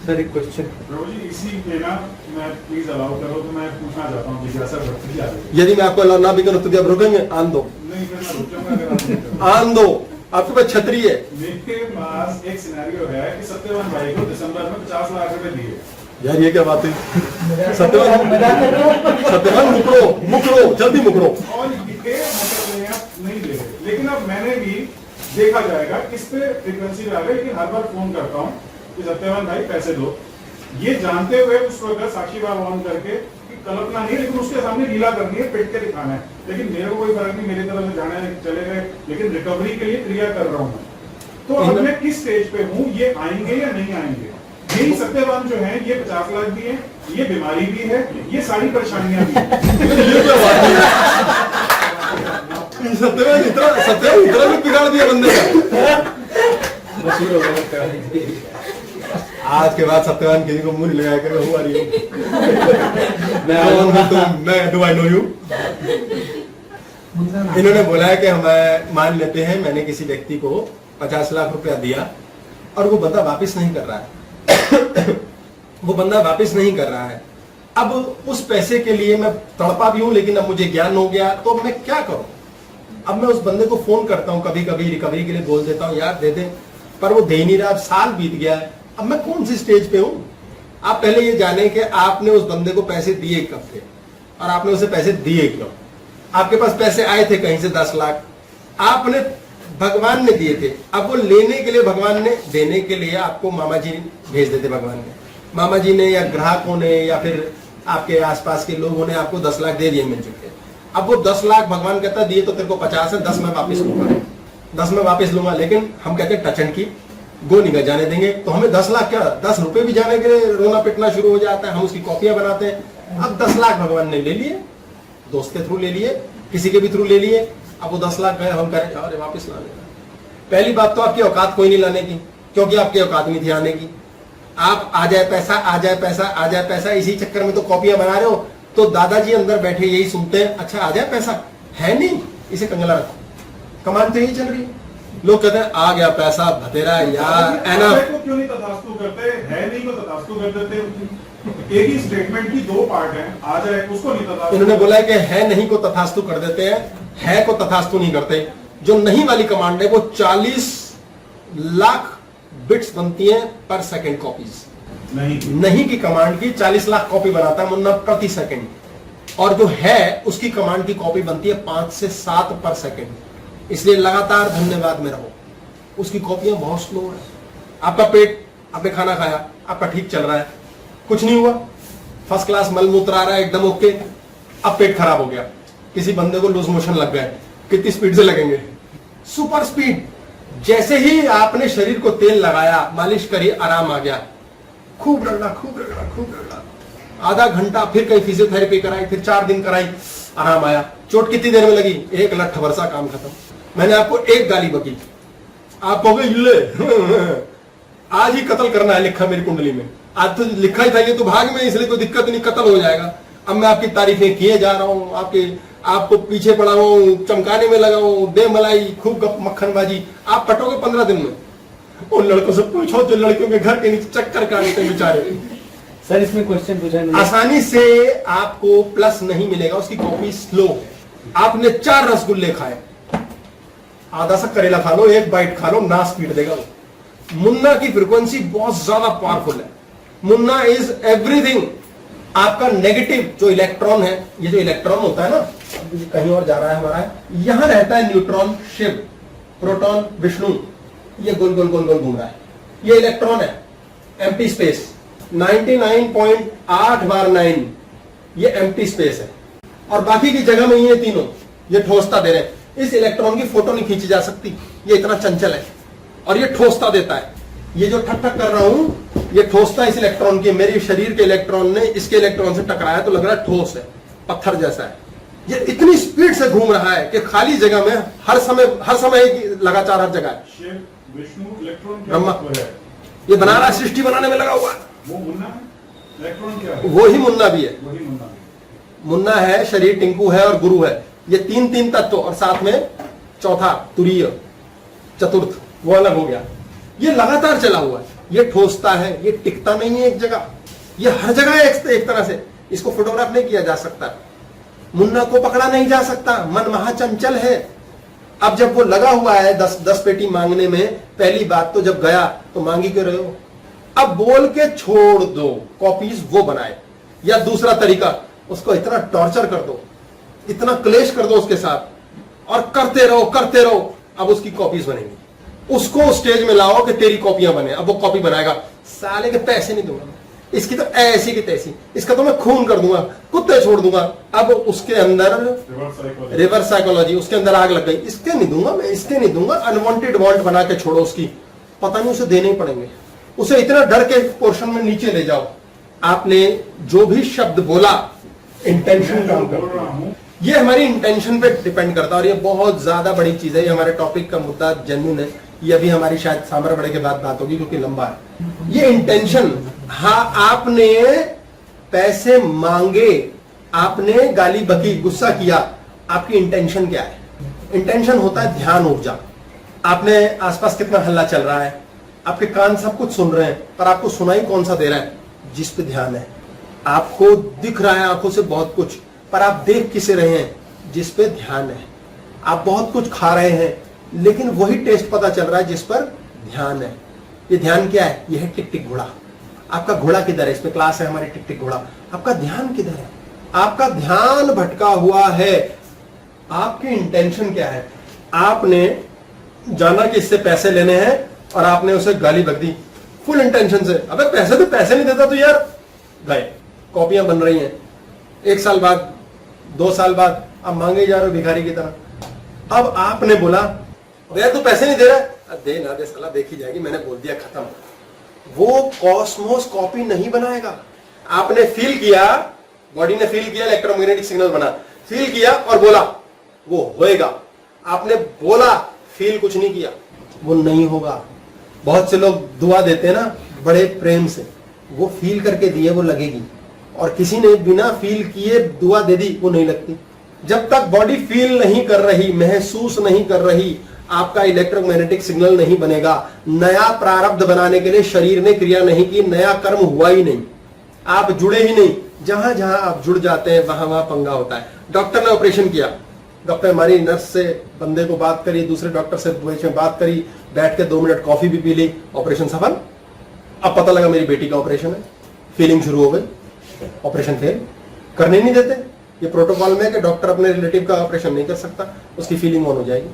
सर एक क्वेश्चन। प्रभु जी, इसी पे ना मैं प्लीज अलाउ करो तो मैं पूछना चाहता हूँ जिज्ञासा बढ़ती जा रही है। यदि मैं आपको अलाउ ना भी करूं तो आप रुकेंगे? आन दो, नहीं फिर मैं रुक जाऊंगा अगर आप नहीं करोगे। आन दो। आपके पास छतरी है। मेरे पास एक सिनेरियो है कि सत्यवान भाई को दिसंबर में 50 लाख रुपए दिए। यार ये क्या बात है? सत्यवान मुकरो, जल्दी मुकरो। और ये मतलब आप नहीं ले रहे, लेकिन अब मैंने भी देखा जाएगा किस पे फ्रीक्वेंसी आ गई, लेकिन हर बार फोन करता हूँ कि सत्यवान भाई पैसे दो, ये जानते हुए उस वक्त साक्षी बाब ऑन करके कि कल्पना नहीं, लेकिन उसके सामने लीला करनी है, पिट के दिखाना है। लेकिन मेरे को कोई फर्क नहीं, मेरी तरफ से जाने चले गए, लेकिन रिकवरी के लिए क्रिया कर रहा हूँ मैं। तो अब मैं किस स्टेज पे हूँ? ये आएंगे या नहीं आएंगे? यही सत्यवान जो है, ये 50 लाख भी है, ये बीमारी भी है, ये सारी परेशानियां भी है। सत्यवान इतना भी बिगाड़ दिया बंदे का। आज के बाद सत्यवान किसी को मुंह नहीं लगाया करो। हुआ रही मैं डू आई नो यू। इन्होंने बोला है कि हम मान लेते हैं मैंने किसी व्यक्ति को 50 लाख रुपया दिया और वो बंदा वापस नहीं कर रहा है। अब उस पैसे के लिए मैं तड़पा भी हूं, लेकिन अब मुझे ज्ञान हो गया, तो मैं क्या करूं? अब मैं उस बंदे को फोन करता हूं, कभी कभी रिकवरी के लिए बोल देता हूं यार दे दे, पर वो दे नहीं रहा। अब साल बीत गया है, अब मैं कौन सी स्टेज पे हूं? आप पहले ये जाने कि आपने उस बंदे को पैसे दिए कब थे और आपने उसे पैसे दिए क्यों। आपके पास पैसे आए थे कहीं से 10 लाख, आपने, भगवान ने दिए थे। अब वो लेने के लिए भगवान ने, देने के लिए आपको मामा जी भेज देते भगवान ने, मामा जी ने या ग्राहकों ने या फिर आपके आसपास के लोगों ने आपको 10 लाख दे दिए मिल चुके। अब वो 10 लाख भगवान कहता दिए तो तेरे को 50 है, 10 मैं वापस लूंगा, 10 मैं वापस लूंगा। लेकिन हम कहते हैं टच एंड की, गो नहीं जाने देंगे। तो हमें 10 लाख क्या, 10 रुपए भी जाने के लिए रोना पिटना शुरू हो जाता है। हम उसकी कॉपियां बनाते हैं। अब 10 लाख भगवान ने ले लिए, दोस्त के थ्रू ले लिए, किसी के भी थ्रू ले लिए। अब वो 10 लाख गए, हम करें अरे वापस ला लेना। पहली बात तो आपकी औकात कोई नहीं लाने की, क्योंकि आपकी औकात नहीं थी आने की। आप आ जाए पैसा, आ जाए पैसा, आ जाए पैसा, इसी चक्कर में तो कॉपियां बना रहे हो। तो दादाजी अंदर बैठे यही सुनते हैं, अच्छा आ जाए पैसा, है नहीं, इसे कंगला रखो। कमान तो यही चल रही है। लोग कहते हैं आ गया पैसा, भतेरा यार एना को क्यों नहीं तथास्तु करते? है नहीं को तथास्तु कर देते। एक ही स्टेटमेंट की 2 पार्ट हैं, आ जाए उसको नहीं तथास्तु। इन्होंने बोला है कि है नहीं को तथास्तु कर देते हैं, है को तथास्तु नहीं करते। जो नहीं वाली कमांड है वो 40 लाख बिट्स बनती हैं पर सेकंड कॉपीज। नहीं की कमांड की 40 लाख कॉपी बनाता है मुन्ना प्रति सेकंड, और जो है उसकी कमांड की कॉपी बनती है 5 से 7 पर सेकंड। इसलिए लगातार धन्यवाद में रहो। उसकी कॉपियां बहुत स्लो है। आपका पेट, आपने खाना खाया, आपका ठीक चल रहा है, कुछ नहीं हुआ, फर्स्ट क्लास मलमूत्र आ रहा है एकदम ओके। अब पेट खराब हो गया, किसी बंदे को लूज मोशन लग गए, कितनी स्पीड से लगेंगे? सुपर स्पीड, जैसे ही आपने शरीर को तेल लगाया, मालिश करी, आराम आ गया। खूब रगड़ा, खूब रगड़ा, खूब रगड़ा, आधा घंटा, फिर कहीं फिजियोथेरेपी कराई, फिर 4 दिन कराई, आराम आया। चोट कितनी देर में लगी? 1 लठ वर्षा, काम खत्म। मैंने आपको एक गाली बकी, आप कहोगे ले आज ही कत्ल करना है, लिखा मेरी कुंडली में, आज तो लिखा ही था, ये तो भाग में, इसलिए कोई दिक्कत नहीं, कत्ल हो जाएगा। अब मैं आपकी तारीफें किए जा रहा हूँ, आपको पीछे पड़ा हूँ, चमकाने में लगा हूँ, दे मलाई, खूब गप मक्खनबाजी, आप पटोगे 15 दिन में। उन लड़कों से पूछो जो लड़कियों के घर के नीचे चक्कर काटते हैं बेचारे। सर इसमें क्वेश्चन पूछा है आसानी से आपको प्लस नहीं मिलेगा, उसकी कॉपी स्लो। आपने 4 रसगुल्ले खाए, आधा सा करेला खा लो, 1 बाइट खा लो, नाश पीट देगा वो। मुन्ना की फ्रीक्वेंसी बहुत ज्यादा पावरफुल है। Munna is everything. आपका नेगेटिव जो इलेक्ट्रॉन है, ये जो इलेक्ट्रॉन होता है ना, कहीं और जा रहा है हमारा, यहां रहता है न्यूट्रॉन शिव, प्रोटॉन विष्णु, ये गोल गोल गोल गोल घूम रहा है, ये इलेक्ट्रॉन है, एम्प्टी स्पेस 99.8 बार 9, ये एम्प्टी स्पेस है। और बाकी की जगह में ये तीनों ये ठोसता दे रहे हैं। इस इलेक्ट्रॉन की फोटो नहीं खींची जा सकती, ये इतना चंचल है, और ये ठोसता देता है। ये जो ठक ठक कर रहा हूं, ये ठोसता है इस इलेक्ट्रॉन की। मेरे शरीर के इलेक्ट्रॉन ने इसके इलेक्ट्रॉन से टकराया तो लग रहा है ठोस है, पत्थर जैसा है। ये इतनी स्पीड से घूम रहा है कि खाली जगह में हर समय लगातार हर जगह है। शिव, विष्णु, इलेक्ट्रॉन क्या ब्रह्मा तत्व है? ये बना रहा है, सृष्टि बनाने में लगा हुआ है। वो मुन्ना है, इलेक्ट्रॉन क्या है? वो ही मुन्ना भी है। वही मुन्ना है। मुन्ना है, शरीर टिंकू है और गुरु है। ये 3 तत्व, और साथ में चौथा तुरीय, चतुर्थ, वो अलग हो गया। ये लगातार चला हुआ है, ये ठोसता है, ये टिकता नहीं है एक जगह, ये हर जगह है एक तरह से। इसको फोटोग्राफ नहीं किया जा सकता, मुन्ना को पकड़ा नहीं जा सकता, मन महाचंचल है। अब जब वो लगा हुआ है 10 पेटी मांगने में, पहली बात तो जब गया तो मांगी क्यों रहे हो? अब बोल के छोड़ दो, कॉपीज वो बनाए। या दूसरा तरीका, उसको इतना टॉर्चर कर दो, इतना क्लेश कर दो उसके साथ, और करते रहो, अब उसकी कॉपीज बनेंगी। उसको स्टेज में लाओ कि तेरी कॉपियां बने, अब वो कॉपी बनाएगा। साले के पैसे नहीं दूंगा, इसकी तो ऐसी की तैसी, इसका तो मैं खून कर दूंगा, कुत्ते छोड़ दूंगा। अब उसके अंदर रिवर्स साइकोलॉजी, उसके अंदर आग लग गई, इसके नहीं दूंगा मैं, इसके नहीं दूंगा। अनवांटेड वांट बना के छोड़ो उसकी, पता नहीं उसे देने ही पड़ेंगे। उसे इतना डर के पोर्शन में नीचे ले जाओ। आपने जो भी शब्द बोला, इंटेंशन काम कर रहा हूं, ये हमारी इंटेंशन पे डिपेंड करता है। और ये बहुत ज्यादा बड़ी चीज है, ये हमारे टॉपिक का मुद्दा जेन्युइन है। ये अभी हमारी शायद सांबर बड़े के बाद बात होगी, क्योंकि लंबा है ये इंटेंशन। हाँ, आपने पैसे मांगे, आपने गाली बकी, गुस्सा किया, आपकी इंटेंशन क्या है? इंटेंशन होता है ध्यान ऊर्जा। आपने आसपास कितना हल्ला चल रहा है, आपके कान सब कुछ सुन रहे हैं, पर आपको सुनाई कौन सा दे रहा है? जिस पे ध्यान है। आपको दिख रहा है आंखों से बहुत कुछ, पर आप देख किसे रहे हैं? जिस पे ध्यान है। आप बहुत कुछ खा रहे हैं, लेकिन वही टेस्ट पता चल रहा है जिस पर ध्यान है। ये ध्यान क्या है? ये है टिक टिक घोड़ा। आपका घोड़ा किधर है? इसमें क्लास है हमारी, टिक टिक घोड़ा। आपका ध्यान किधर है? आपका ध्यान भटका हुआ है। आपकी इंटेंशन क्या है? आपने जाना कि इससे पैसे लेने हैं, और आपने उसे गाली बक दी फुल इंटेंशन से। अबे पैसे तो पैसे नहीं देता तो यार। गए, कॉपियां बन रही हैं, 1 साल बाद, 2 साल बाद, अब मांगे जा रहे हो भिखारी की तरह। अब आपने बोला यार तू पैसे नहीं दे रहा, दे ना दे साला, देखी जाएगी, मैंने बोल दिया, खत्म। वो कॉस्मोस कॉपी नहीं बनाएगा। आपने फील किया, बॉडी ने फील किया, इलेक्ट्रोमैग्नेटिक सिग्नल बना, फील किया और बोला, वो होएगा। आपने बोला, फील कुछ नहीं किया, वो नहीं होगा। बहुत से लोग दुआ देते हैं ना बड़े प्रेम से, वो फील करके दिए वो लगेगी, और किसी ने बिना फील किए दुआ दे दी, वो नहीं लगती। जब तक बॉडी फील नहीं कर रही, महसूस नहीं कर रही, आपका इलेक्ट्रोमैग्नेटिक सिग्नल नहीं बनेगा। नया प्रारब्ध बनाने के लिए शरीर ने क्रिया नहीं की, नया कर्म हुआ ही नहीं, आप जुड़े ही नहीं। जहां जहां आप जुड़ जाते हैं वहां वहां पंगा होता है। डॉक्टर ने ऑपरेशन किया, डॉक्टर हमारी नर्स से बंदे को बात करी, दूसरे डॉक्टर से बीच में बात करी, बैठ के 2 मिनट कॉफी भी पी ली, ऑपरेशन सफल। अब पता लगा मेरी बेटी का ऑपरेशन है, फीलिंग शुरू हो गई, ऑपरेशन फेल। करने नहीं देते, ये प्रोटोकॉल में कि डॉक्टर अपने रिलेटिव का ऑपरेशन नहीं कर सकता, उसकी फीलिंग ऑन हो जाएगी,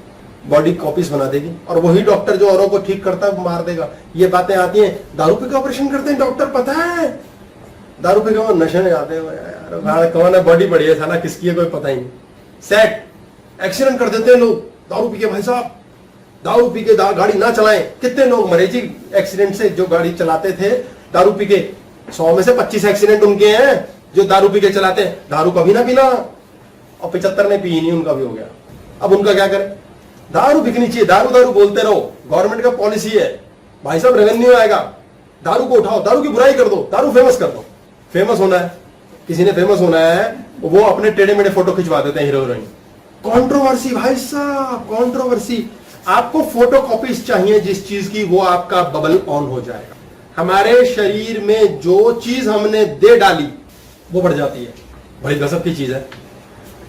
बॉडी कॉपीज बना देगी, और वही डॉक्टर जो औरों को ठीक करता है मार देगा। ये बातें आती हैं, दारू पी के ऑपरेशन करते हैं डॉक्टर, पता है दारू पी के नशे में जाते हैं यार, कौन है बॉडी बढ़िया साला, किसकी है कोई पता ही नहीं। सेट एक्सीडेंट कर देते हैं लोग दारू पी के, भाई साहब दारू पी के गाड़ी ना चलाएं। कितने लोग मरे जी एक्सीडेंट से जो गाड़ी चलाते थे दारू पी के। 100 में से 25 एक्सीडेंट उनके हैं जो दारू पी के चलाते हैं। दारू कभी ना पीना, और 75 ने पी नहीं, उनका भी हो गया। अब उनका क्या करें? दारू बिकनी चाहिए, दारू दारू बोलते रहो, गवर्नमेंट का पॉलिसी है भाई साहब, रेवेन्यू आएगा। दारू को उठाओ, दारू की बुराई कर दो, दारू फेमस कर दो। फेमस होना है, किसी ने फेमस होना है, वो अपने टेढ़े मेढ़े फोटो खिंचवा देते हैं हीरो हीरोइन। कंट्रोवर्सी भाई साहब, कंट्रोवर्सी। आपको फोटो कॉपीज चाहिए जिस चीज की, वो आपका बबल ऑन हो जाएगा। हमारे शरीर में जो चीज हमने दे डाली वो बढ़ जाती है। बड़ी गजब की चीज है।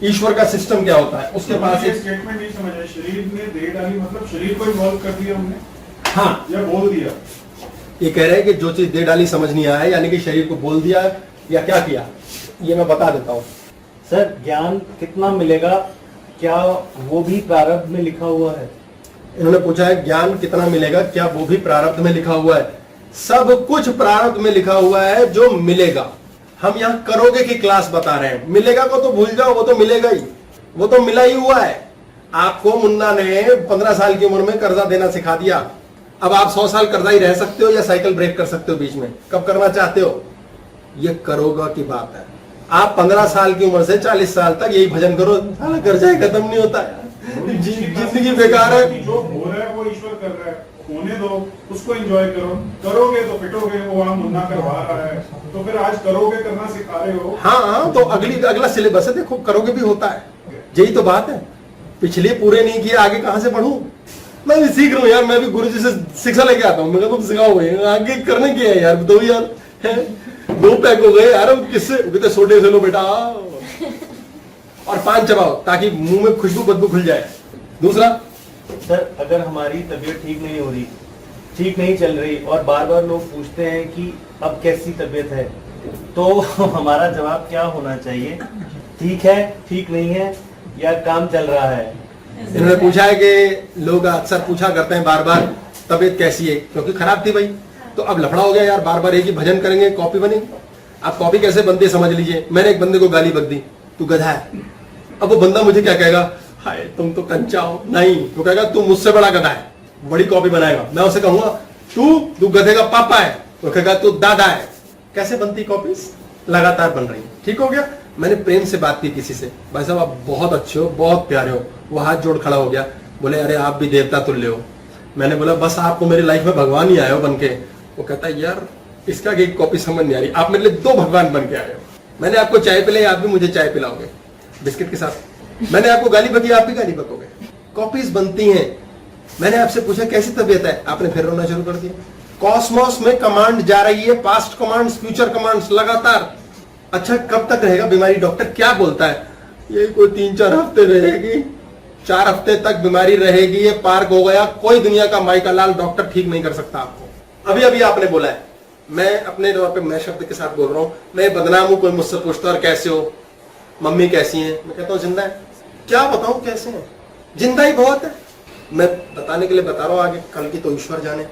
ईश्वर का सिस्टम क्या होता है, उसके पास एक स्टेटमेंट नहीं समझा, शरीर में दे डाली मतलब शरीर को इन्वॉल्व कर दिया हमने, हाँ या बोल दिया? ये कह रहे हैं कि जो चीज दे डाली समझ नहीं आया, यानी कि शरीर को बोल दिया या क्या किया, ये मैं बता देता हूं। सर ज्ञान कितना मिलेगा, क्या वो भी प्रारब्ध में लिखा हुआ है? इन्होंने पूछा है ज्ञान कितना मिलेगा, क्या वो भी प्रारब्ध में लिखा हुआ है? सब कुछ प्रारब्ध में लिखा हुआ है जो मिलेगा। हम यहाँ करोगे की क्लास बता रहे हैं, मिलेगा को तो भूल जाओ, वो तो मिलेगा ही, वो तो मिला ही हुआ है। आपको मुन्ना ने 15 साल की उम्र में कर्जा देना सिखा दिया। अब आप 100 साल कर्जा ही रह सकते हो या साइकिल ब्रेक कर सकते हो बीच में, कब करना चाहते हो? ये करोगा की बात है। आप 15 साल की उम्र से 40 साल तक यही भजन करो, साला कर्जा ही खत्म नहीं होता है, जिंदगी बेकार है। जो हो रहा है वो ईश्वर कर रहा है, होने दो, उसको एंजॉय करो। करोगे तो पिटोगे, वो वहां मुन्ना करवा रहा है, तो फिर आज करोगे करना सिखा रहे हो। हाँ, तो अगला सिलेबस है, देखो करोगे भी होता है, यही तो बात है। पिछले पूरे नहीं किए, आगे कहां से पढ़ूं? मैं भी सीख रहा हूँ यार, मैं भी गुरु जी से शिक्षा लेके आता हूँ। मैं तुम सिखाओ आगे करने के है यार, बताओ यार। 2 पैक हो गए यार, किससे सोडे से लो बेटा, और 5 चबाओ ताकि मुंह में खुशबू बदबू खुल जाए। दूसरा, सर अगर हमारी तबीयत ठीक नहीं हो रही, ठीक नहीं चल रही, और बार बार लोग पूछते हैं कि अब कैसी तबीयत है, तो हमारा जवाब क्या होना चाहिए? ठीक है, ठीक नहीं है, या काम चल रहा है? इन्होंने पूछा है कि लोग अक्सर पूछा करते हैं बार बार तबीयत कैसी है, क्योंकि खराब थी भाई। तो अब लफड़ा हो गया यार, बार बार एक ही भजन करेंगे, कॉपी बनेगी। आप कॉपी कैसे बनती है समझ लीजिए। मैंने एक बंदे को गाली बक दी, तू गधा है। अब वो बंदा मुझे क्या कहेगा? हाय तुम तो कंचा हो। नहीं, वो कहेगा तू मुझसे बड़ा गधा है, बड़ी कॉपी बनाएगा। मैं उसे कहूंगा तू गधे का पापा है, वो कहेगा तू दादा है। कैसे बनती कॉपीज? लगातार बन रही। ठीक हो गया। मैंने प्रेम से बात की किसी से, भाई साहब आप बहुत अच्छे हो, बहुत प्यारे हो। वो हाथ जोड़ खड़ा हो गया, बोले अरे आप भी देवता तुल्य हो। मैंने बोला बस आपको मेरी लाइफ में भगवान ही आए हो बन के। वो कहता है यार इसका एक कॉपी समझ नहीं आ रही, आप मेरे लिए 2 भगवान बन के आए हो। मैंने आपको चाय पिलाई, आप भी मुझे चाय पिलाओगे बिस्किट के साथ। मैंने आपको गाली बकी, आप भी गाली बकोगे। कॉपीज बनती हैं। मैंने आपसे पूछा कैसी तबीयत है, आपने फिर रोना शुरू कर दिया। कॉस्मोस में कमांड जा रही है, पास्ट कमांड्स, फ्यूचर कमांड्स लगातार। अच्छा कब तक रहेगा बीमारी? डॉक्टर क्या बोलता है? ये कोई 3-4 हफ्ते रहेगी, 4 हफ्ते तक बीमारी रहेगी, ये पार्क हो गया। कोई दुनिया का माइका लाल डॉक्टर ठीक नहीं कर सकता आपको। अभी अभी आपने बोला है, मैं अपने तौर पे मैं शब्द के साथ बोल रहा हूँ, मैं बदनाम हूं। कोई मुझसे पूछता है कैसे हो, मम्मी कैसी है, मैं कहता हूँ जिंदा है। क्या बताऊं कैसे है? जिंदा ही बहुत है। मैं बताने के लिए बता रहा हूँ, आगे कल की तो ईश्वर जाने।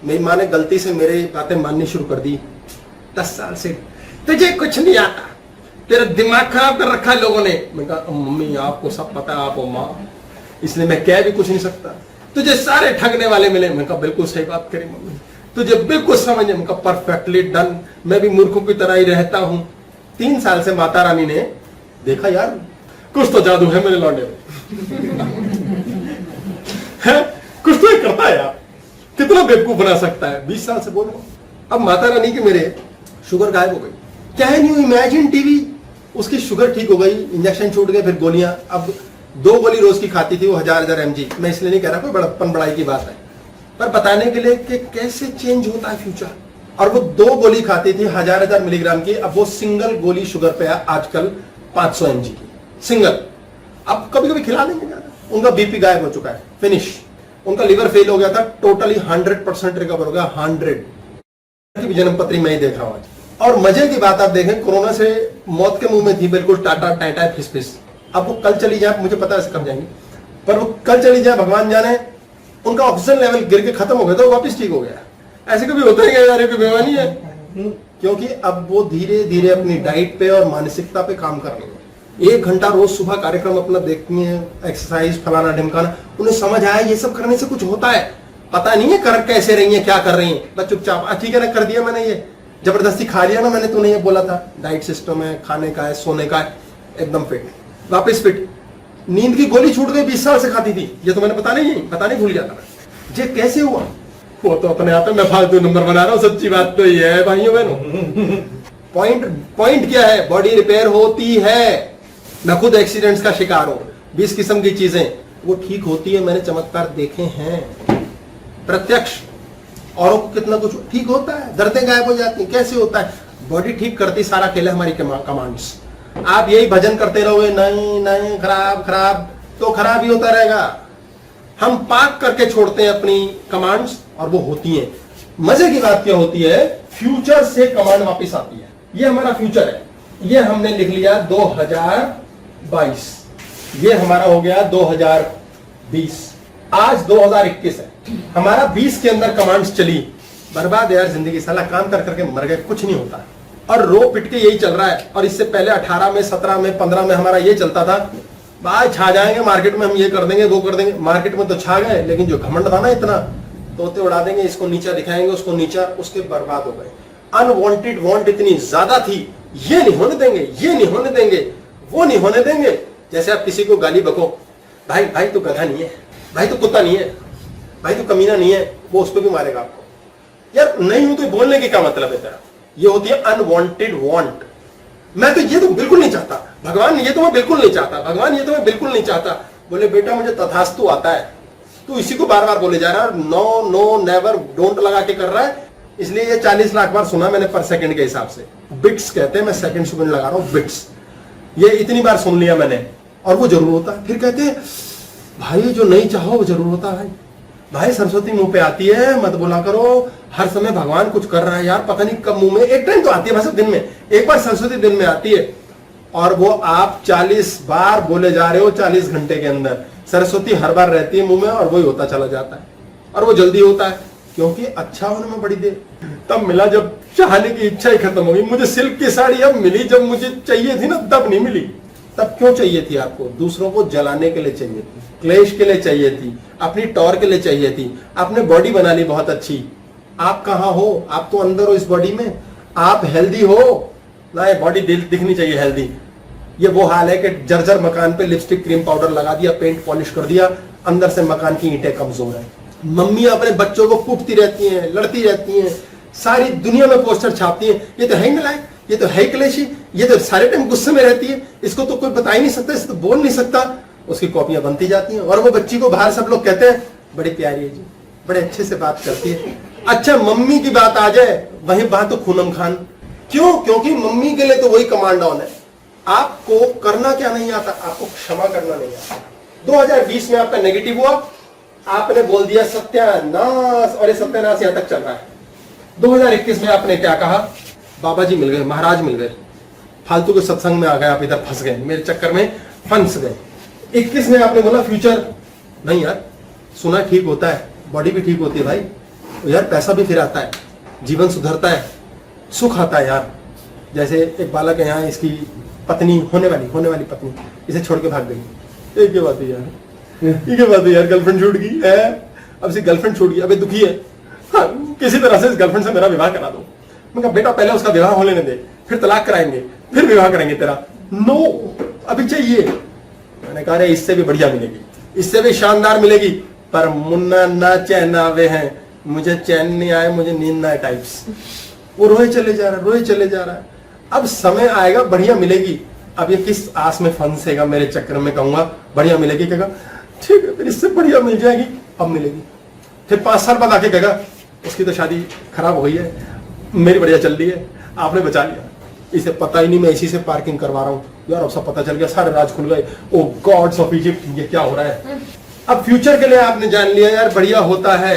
मेरी माँ ने गलती से मेरी बातें माननी शुरू कर दी 10 साल से। तुझे कुछ नहीं आता, तेरा दिमाग खराब कर रखा है लोगों ने। मैं कहा मम्मी आपको सब पता है, आप हो माँ, इसलिए मैं कह भी कुछ नहीं सकता। तुझे सारे ठगने वाले मिले। मैं कहा बिल्कुल सही बात करी मम्मी, तुझे बिल्कुल समझ। मैं कहा परफेक्टली डन, मैं भी मूर्खों की तरह ही रहता हूँ। 3 साल से माता रानी ने देखा यार कुछ तो जादू है मेरे लौंडे में। है कुछ तो करता है यार, कितना बेवकूफ बना सकता है। 20 साल से बोल रहा हूं। अब माता रानी के मेरे शुगर गायब हो गई। Can you imagine? टीवी उसकी शुगर ठीक हो गई, इंजेक्शन छूट गए, फिर गोलियां। अब 2 गोली रोज की खाती थी वो 1000 mg। मैं इसलिए नहीं कह रहा कोई बड़प्पन बड़ाई की बात है, पर बताने के लिए कि कैसे चेंज होता है फ्यूचर। और वो 2 गोली खाती थी 1000 मिलीग्राम की, अब वो सिंगल गोली शुगर पे है आजकल 500 mg की सिंगल। अब कभी कभी खिला देंगे ज्यादा। उनका बीपी गायब हो चुका है, फिनिश। उनका लिवर फेल हो गया था, टोटली 100% रिकवर हो गया। 100 की जन्म पत्री मैं ही देख रहा हूं आज। और मजे की बात आप देखें, कोरोना से मौत के मुंह में थी बिल्कुल, टाटा टाटा फिस फिस। अब वो कल चली जाए, मुझे पता है कब जाएंगी, पर वो कल चली जाए भगवान जाने। उनका ऑक्सीजन लेवल गिर के खत्म हो गया था, वो वापस ठीक हो गया। ऐसे कभी होता है यार, कोई बीमारी है? क्योंकि अब वो धीरे धीरे अपनी डाइट पे और मानसिकता पे काम कर रही है। 1 घंटा रोज सुबह कार्यक्रम अपना देखती हैं, एक्सरसाइज फलाना ढिमकाना, उन्हें समझ आया ये सब करने से कुछ होता है, पता नहीं है कर कैसे रही है, क्या कर रही है, बस चुपचाप ठीक है ना, कर दिया मैंने, ये जबरदस्ती खा लिया ना मैंने, तूने ये बोला था डाइट सिस्टम है, खाने का है, सोने का है, एकदम फिट, वापस फिट। नींद की गोली छूट गई, 20 साल से खाती थी, ये तो मैंने पता नहीं भूल गया था। ये कैसे हुआ? वो तो अपने आप है, मैं फालतू नंबर बना रहा हूँ, सच्ची बात तो ये है भाइयों बहनों। पॉइंट क्या है, बॉडी रिपेयर होती है। मैं खुद एक्सीडेंट्स का शिकार हूं, 20 किस्म की चीजें वो ठीक होती है, मैंने चमत्कार देखे हैं प्रत्यक्ष। औरों को कितना कुछ ठीक होता है, दर्दें गायब हो जाती हैं, कैसे होता है? बॉडी ठीक करती, सारा खेल है हमारी कमांड्स। आप यही भजन करते रहोगे, नहीं खराब, तो खराब ही होता रहेगा। हम पाक करके छोड़ते हैं अपनी कमांड्स और वो होती हैं। मजे की बात क्या होती है, फ्यूचर से कमांड वापस आती है। ये हमारा फ्यूचर है, ये हमने लिख लिया 2022, ये हमारा हो गया 2020, आज 2021 है। हमारा 20 के अंदर कमांड्स चली, बर्बाद है यार जिंदगी, साला काम कर करके मर गए, कुछ नहीं होता। और रो पिट के यही चल रहा है। और इससे पहले 18 में, 17 में, 15 में हमारा ये चलता था, भाई छा जाएंगे मार्केट में, हम ये कर देंगे, वो कर देंगे। मार्केट में तो छा गए, लेकिन जो घमंड था ना इतना, तोते उड़ा देंगे, इसको नीचा दिखाएंगे, उसको नीचा, उसके बर्बाद हो गए। अनवांटेड वांट इतनी ज्यादा थी, ये नहीं होने देंगे, ये नहीं होने देंगे, वो नहीं होने देंगे। जैसे आप किसी को गाली बको, भाई तो गधा नहीं है, भाई तो कुत्ता नहीं है, भाई तो कमीना नहीं है, वो उसको भी मारेगा आपको। यार नहीं हूं तो बोलने की क्या मतलब है तेरा? ये होती है अनवांटेड वांट। मैं तो ये तो बिल्कुल नहीं चाहता भगवान, ये तो मैं बिल्कुल नहीं चाहता भगवान, ये तो मैं बिल्कुल नहीं चाहता। बोले बेटा मुझे तथास्तु आता है, तू इसी को बार बार बोले जा रहा है, नो नेवर डोंट लगा के कर रहा है। इसलिए ये 40 लाख बार सुना मैंने पर सेकंड के हिसाब से। बिट्स कहते हैं, मैं सेकंड सेकंड लगा रहा हूं, बिट्स। ये इतनी बार सुन लिया मैंने, और वो जरूर होता है। फिर कहते हैं भाई जो नहीं चाहो वो जरूर होता है। भाई सरस्वती मुंह पे आती है, मत बोला करो हर समय भगवान कुछ कर रहा है यार, पता नहीं कब मुंह में, एक टाइम तो आती है बस दिन में, एक बार सरस्वती दिन में आती है, और वो आप 40 बार बोले जा रहे हो 40 घंटे के अंदर। सरस्वती हर बार रहती है मुंह में, और वही होता चला जाता है, और वो जल्दी होता है, क्योंकि अच्छा होने में बड़ी देर। तब मिला जब चाहने की इच्छा ही खत्म हो गई। मुझे सिल्क की साड़ी अब मिली, जब मुझे चाहिए थी ना तब नहीं मिली। तब क्यों चाहिए थी आपको? दूसरों को जलाने के लिए चाहिए थी, क्लेश के लिए चाहिए थी, अपनी टॉर के लिए चाहिए थी। आपने बॉडी बना ली बहुत अच्छी, आप कहाँ हो? आप तो अंदर हो इस बॉडी में, आप हेल्दी हो ना, बॉडी दिखनी चाहिए हेल्दी। ये वो हाल है कि जर्जर मकान पे लिपस्टिक क्रीम पाउडर लगा दिया, पेंट पॉलिश कर दिया, अंदर से मकान की ईंटें कमजोर है। मम्मी अपने बच्चों को कूटती रहती हैं, लड़ती रहती हैं, सारी दुनिया में पोस्टर छापती हैं, ये तो है ही नालायक, ये तो है ही कलेशी, ये तो सारे टाइम गुस्से में रहती है, इसको तो कोई बता ही नहीं सकता, इसको तो बोल नहीं सकता। उसकी कॉपियां बनती जाती हैं, और वो बच्ची को बाहर सब लोग कहते हैं बड़ी प्यारी है जी, बड़े अच्छे से बात करती है। अच्छा मम्मी की बात आ जाए, वही बात तो खूनम खान। क्यों? क्योंकि मम्मी के लिए तो वही कमांड ऑन है। आपको करना क्या नहीं आता? आपको क्षमा करना नहीं आता। 2020 में आपका नेगेटिव हुआ, आपने बोल दिया सत्यानाश, और ये सत्यानाश यहां तक चल रहा है। 2021 में आपने क्या कहा? बाबा जी मिल गए, महाराज मिल गए, फालतू के सत्संग में आ गए, आप इधर फंस गए, मेरे चक्कर में फंस गए। 21 में आपने बोला फ्यूचर नहीं यार, सुना ठीक होता है, बॉडी भी ठीक होती है भाई, तो यार पैसा भी फिर आता है, जीवन सुधरता है, सुख आता है यार। जैसे एक बालक है यहाँ, इसकी पत्नी होने वाली पत्नी इसे छोड़ के भाग गई। एक बात है यार, ये क्या बात है यार, गर्लफ्रेंड छूट गई है, अब से गर्लफ्रेंड छूट गई, अबे दुखी है, हाँ, किसी तरह से इस गर्लफ्रेंड से मेरा विवाह करा दो। मैं कहा बेटा पहले उसका विवाह हो लेने दे, फिर तलाक कराएंगे, फिर विवाह करेंगे तेरा। नो, अभी चाहिए। मैंने कहा अरे इससे भी बढ़िया मिलेगी, इससे भी शानदार मिलेगी, पर मुन्ना ना चैन आवे हैं, मुझे चैन नहीं आए, मुझे नींद ना आए टाइप्स। वो रोए चले जा रहा है। अब समय आएगा, बढ़िया मिलेगी। अब ये किस आस में फंसेगा मेरे चक्कर में, कहूंगा बढ़िया मिलेगी, कहेगा ठीक है फिर इससे बढ़िया मिल जाएगी, अब मिलेगी। फिर 5 साल बाद आके कहेगा उसकी तो शादी खराब हो गई है, मेरी बढ़िया चल रही है, आपने बचा लिया, इसे पता ही नहीं मैं इसी से पार्किंग करवा रहा हूँ यार, अब सब पता चल गया, सारे राज खुल गए। ओ गॉड्स ऑफ इजिप्ट, ये क्या हो रहा है? अब फ्यूचर के लिए आपने जान लिया यार बढ़िया होता है।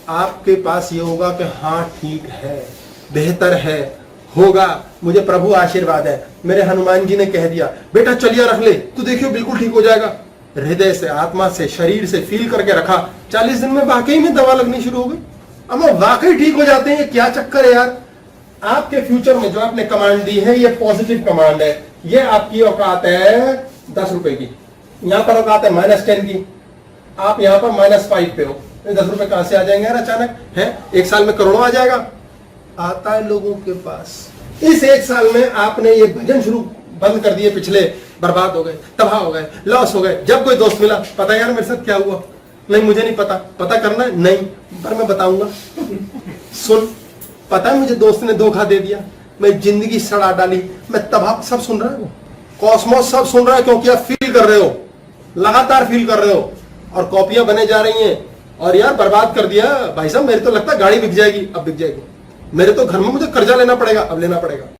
आपके पास ये होगा कि हाँ ठीक है, बेहतर है, होगा, मुझे प्रभु आशीर्वाद है। मेरे हनुमान जी ने कह दिया बेटा चलिया रख ले, तू देखियो बिल्कुल ठीक हो जाएगा। हृदय से, आत्मा से, शरीर से फील करके रखा, 40 दिन में वाकई में दवा लगनी शुरू हो गई। अब वाकई ठीक हो जाते हैं। क्या चक्कर है यार? आपके फ्यूचर में जो आपने कमांड दी है ये पॉजिटिव कमांड है, ये आपकी औकात है 10 रुपए की, यहां पर औकात है -10 की, आप यहां पर -5 पे हो। 10 रुपए कहां से आ जाएंगे यार अचानक? है एक साल में करोड़ों आ जाएगा? आता है लोगों के पास। इस एक साल में आपने ये भजन शुरू बंद कर दिए, पिछले बर्बाद हो गए, तबाह हो गए, लॉस हो गए। जब कोई दोस्त मिला, पता यार मेरे साथ क्या हुआ? नहीं मुझे नहीं पता। पता करना है? नहीं, पर मैं बताऊंगा। सुन, पता है मुझे दोस्त ने धोखा दे दिया, मैं जिंदगी सड़ा डाली, मैं तबाह। सब सुन रहा है वो, कॉस्मोस सब सुन रहा है, क्योंकि आप फील कर रहे हो, लगातार फील कर रहे हो, और कॉपियां बने जा रही हैं। और यार बर्बाद कर दिया भाई साहब। मेरे तो लगता है गाड़ी बिक जाएगी, अब बिक जाएगी। मेरे तो घर में मुझे कर्जा लेना पड़ेगा, अब लेना पड़ेगा।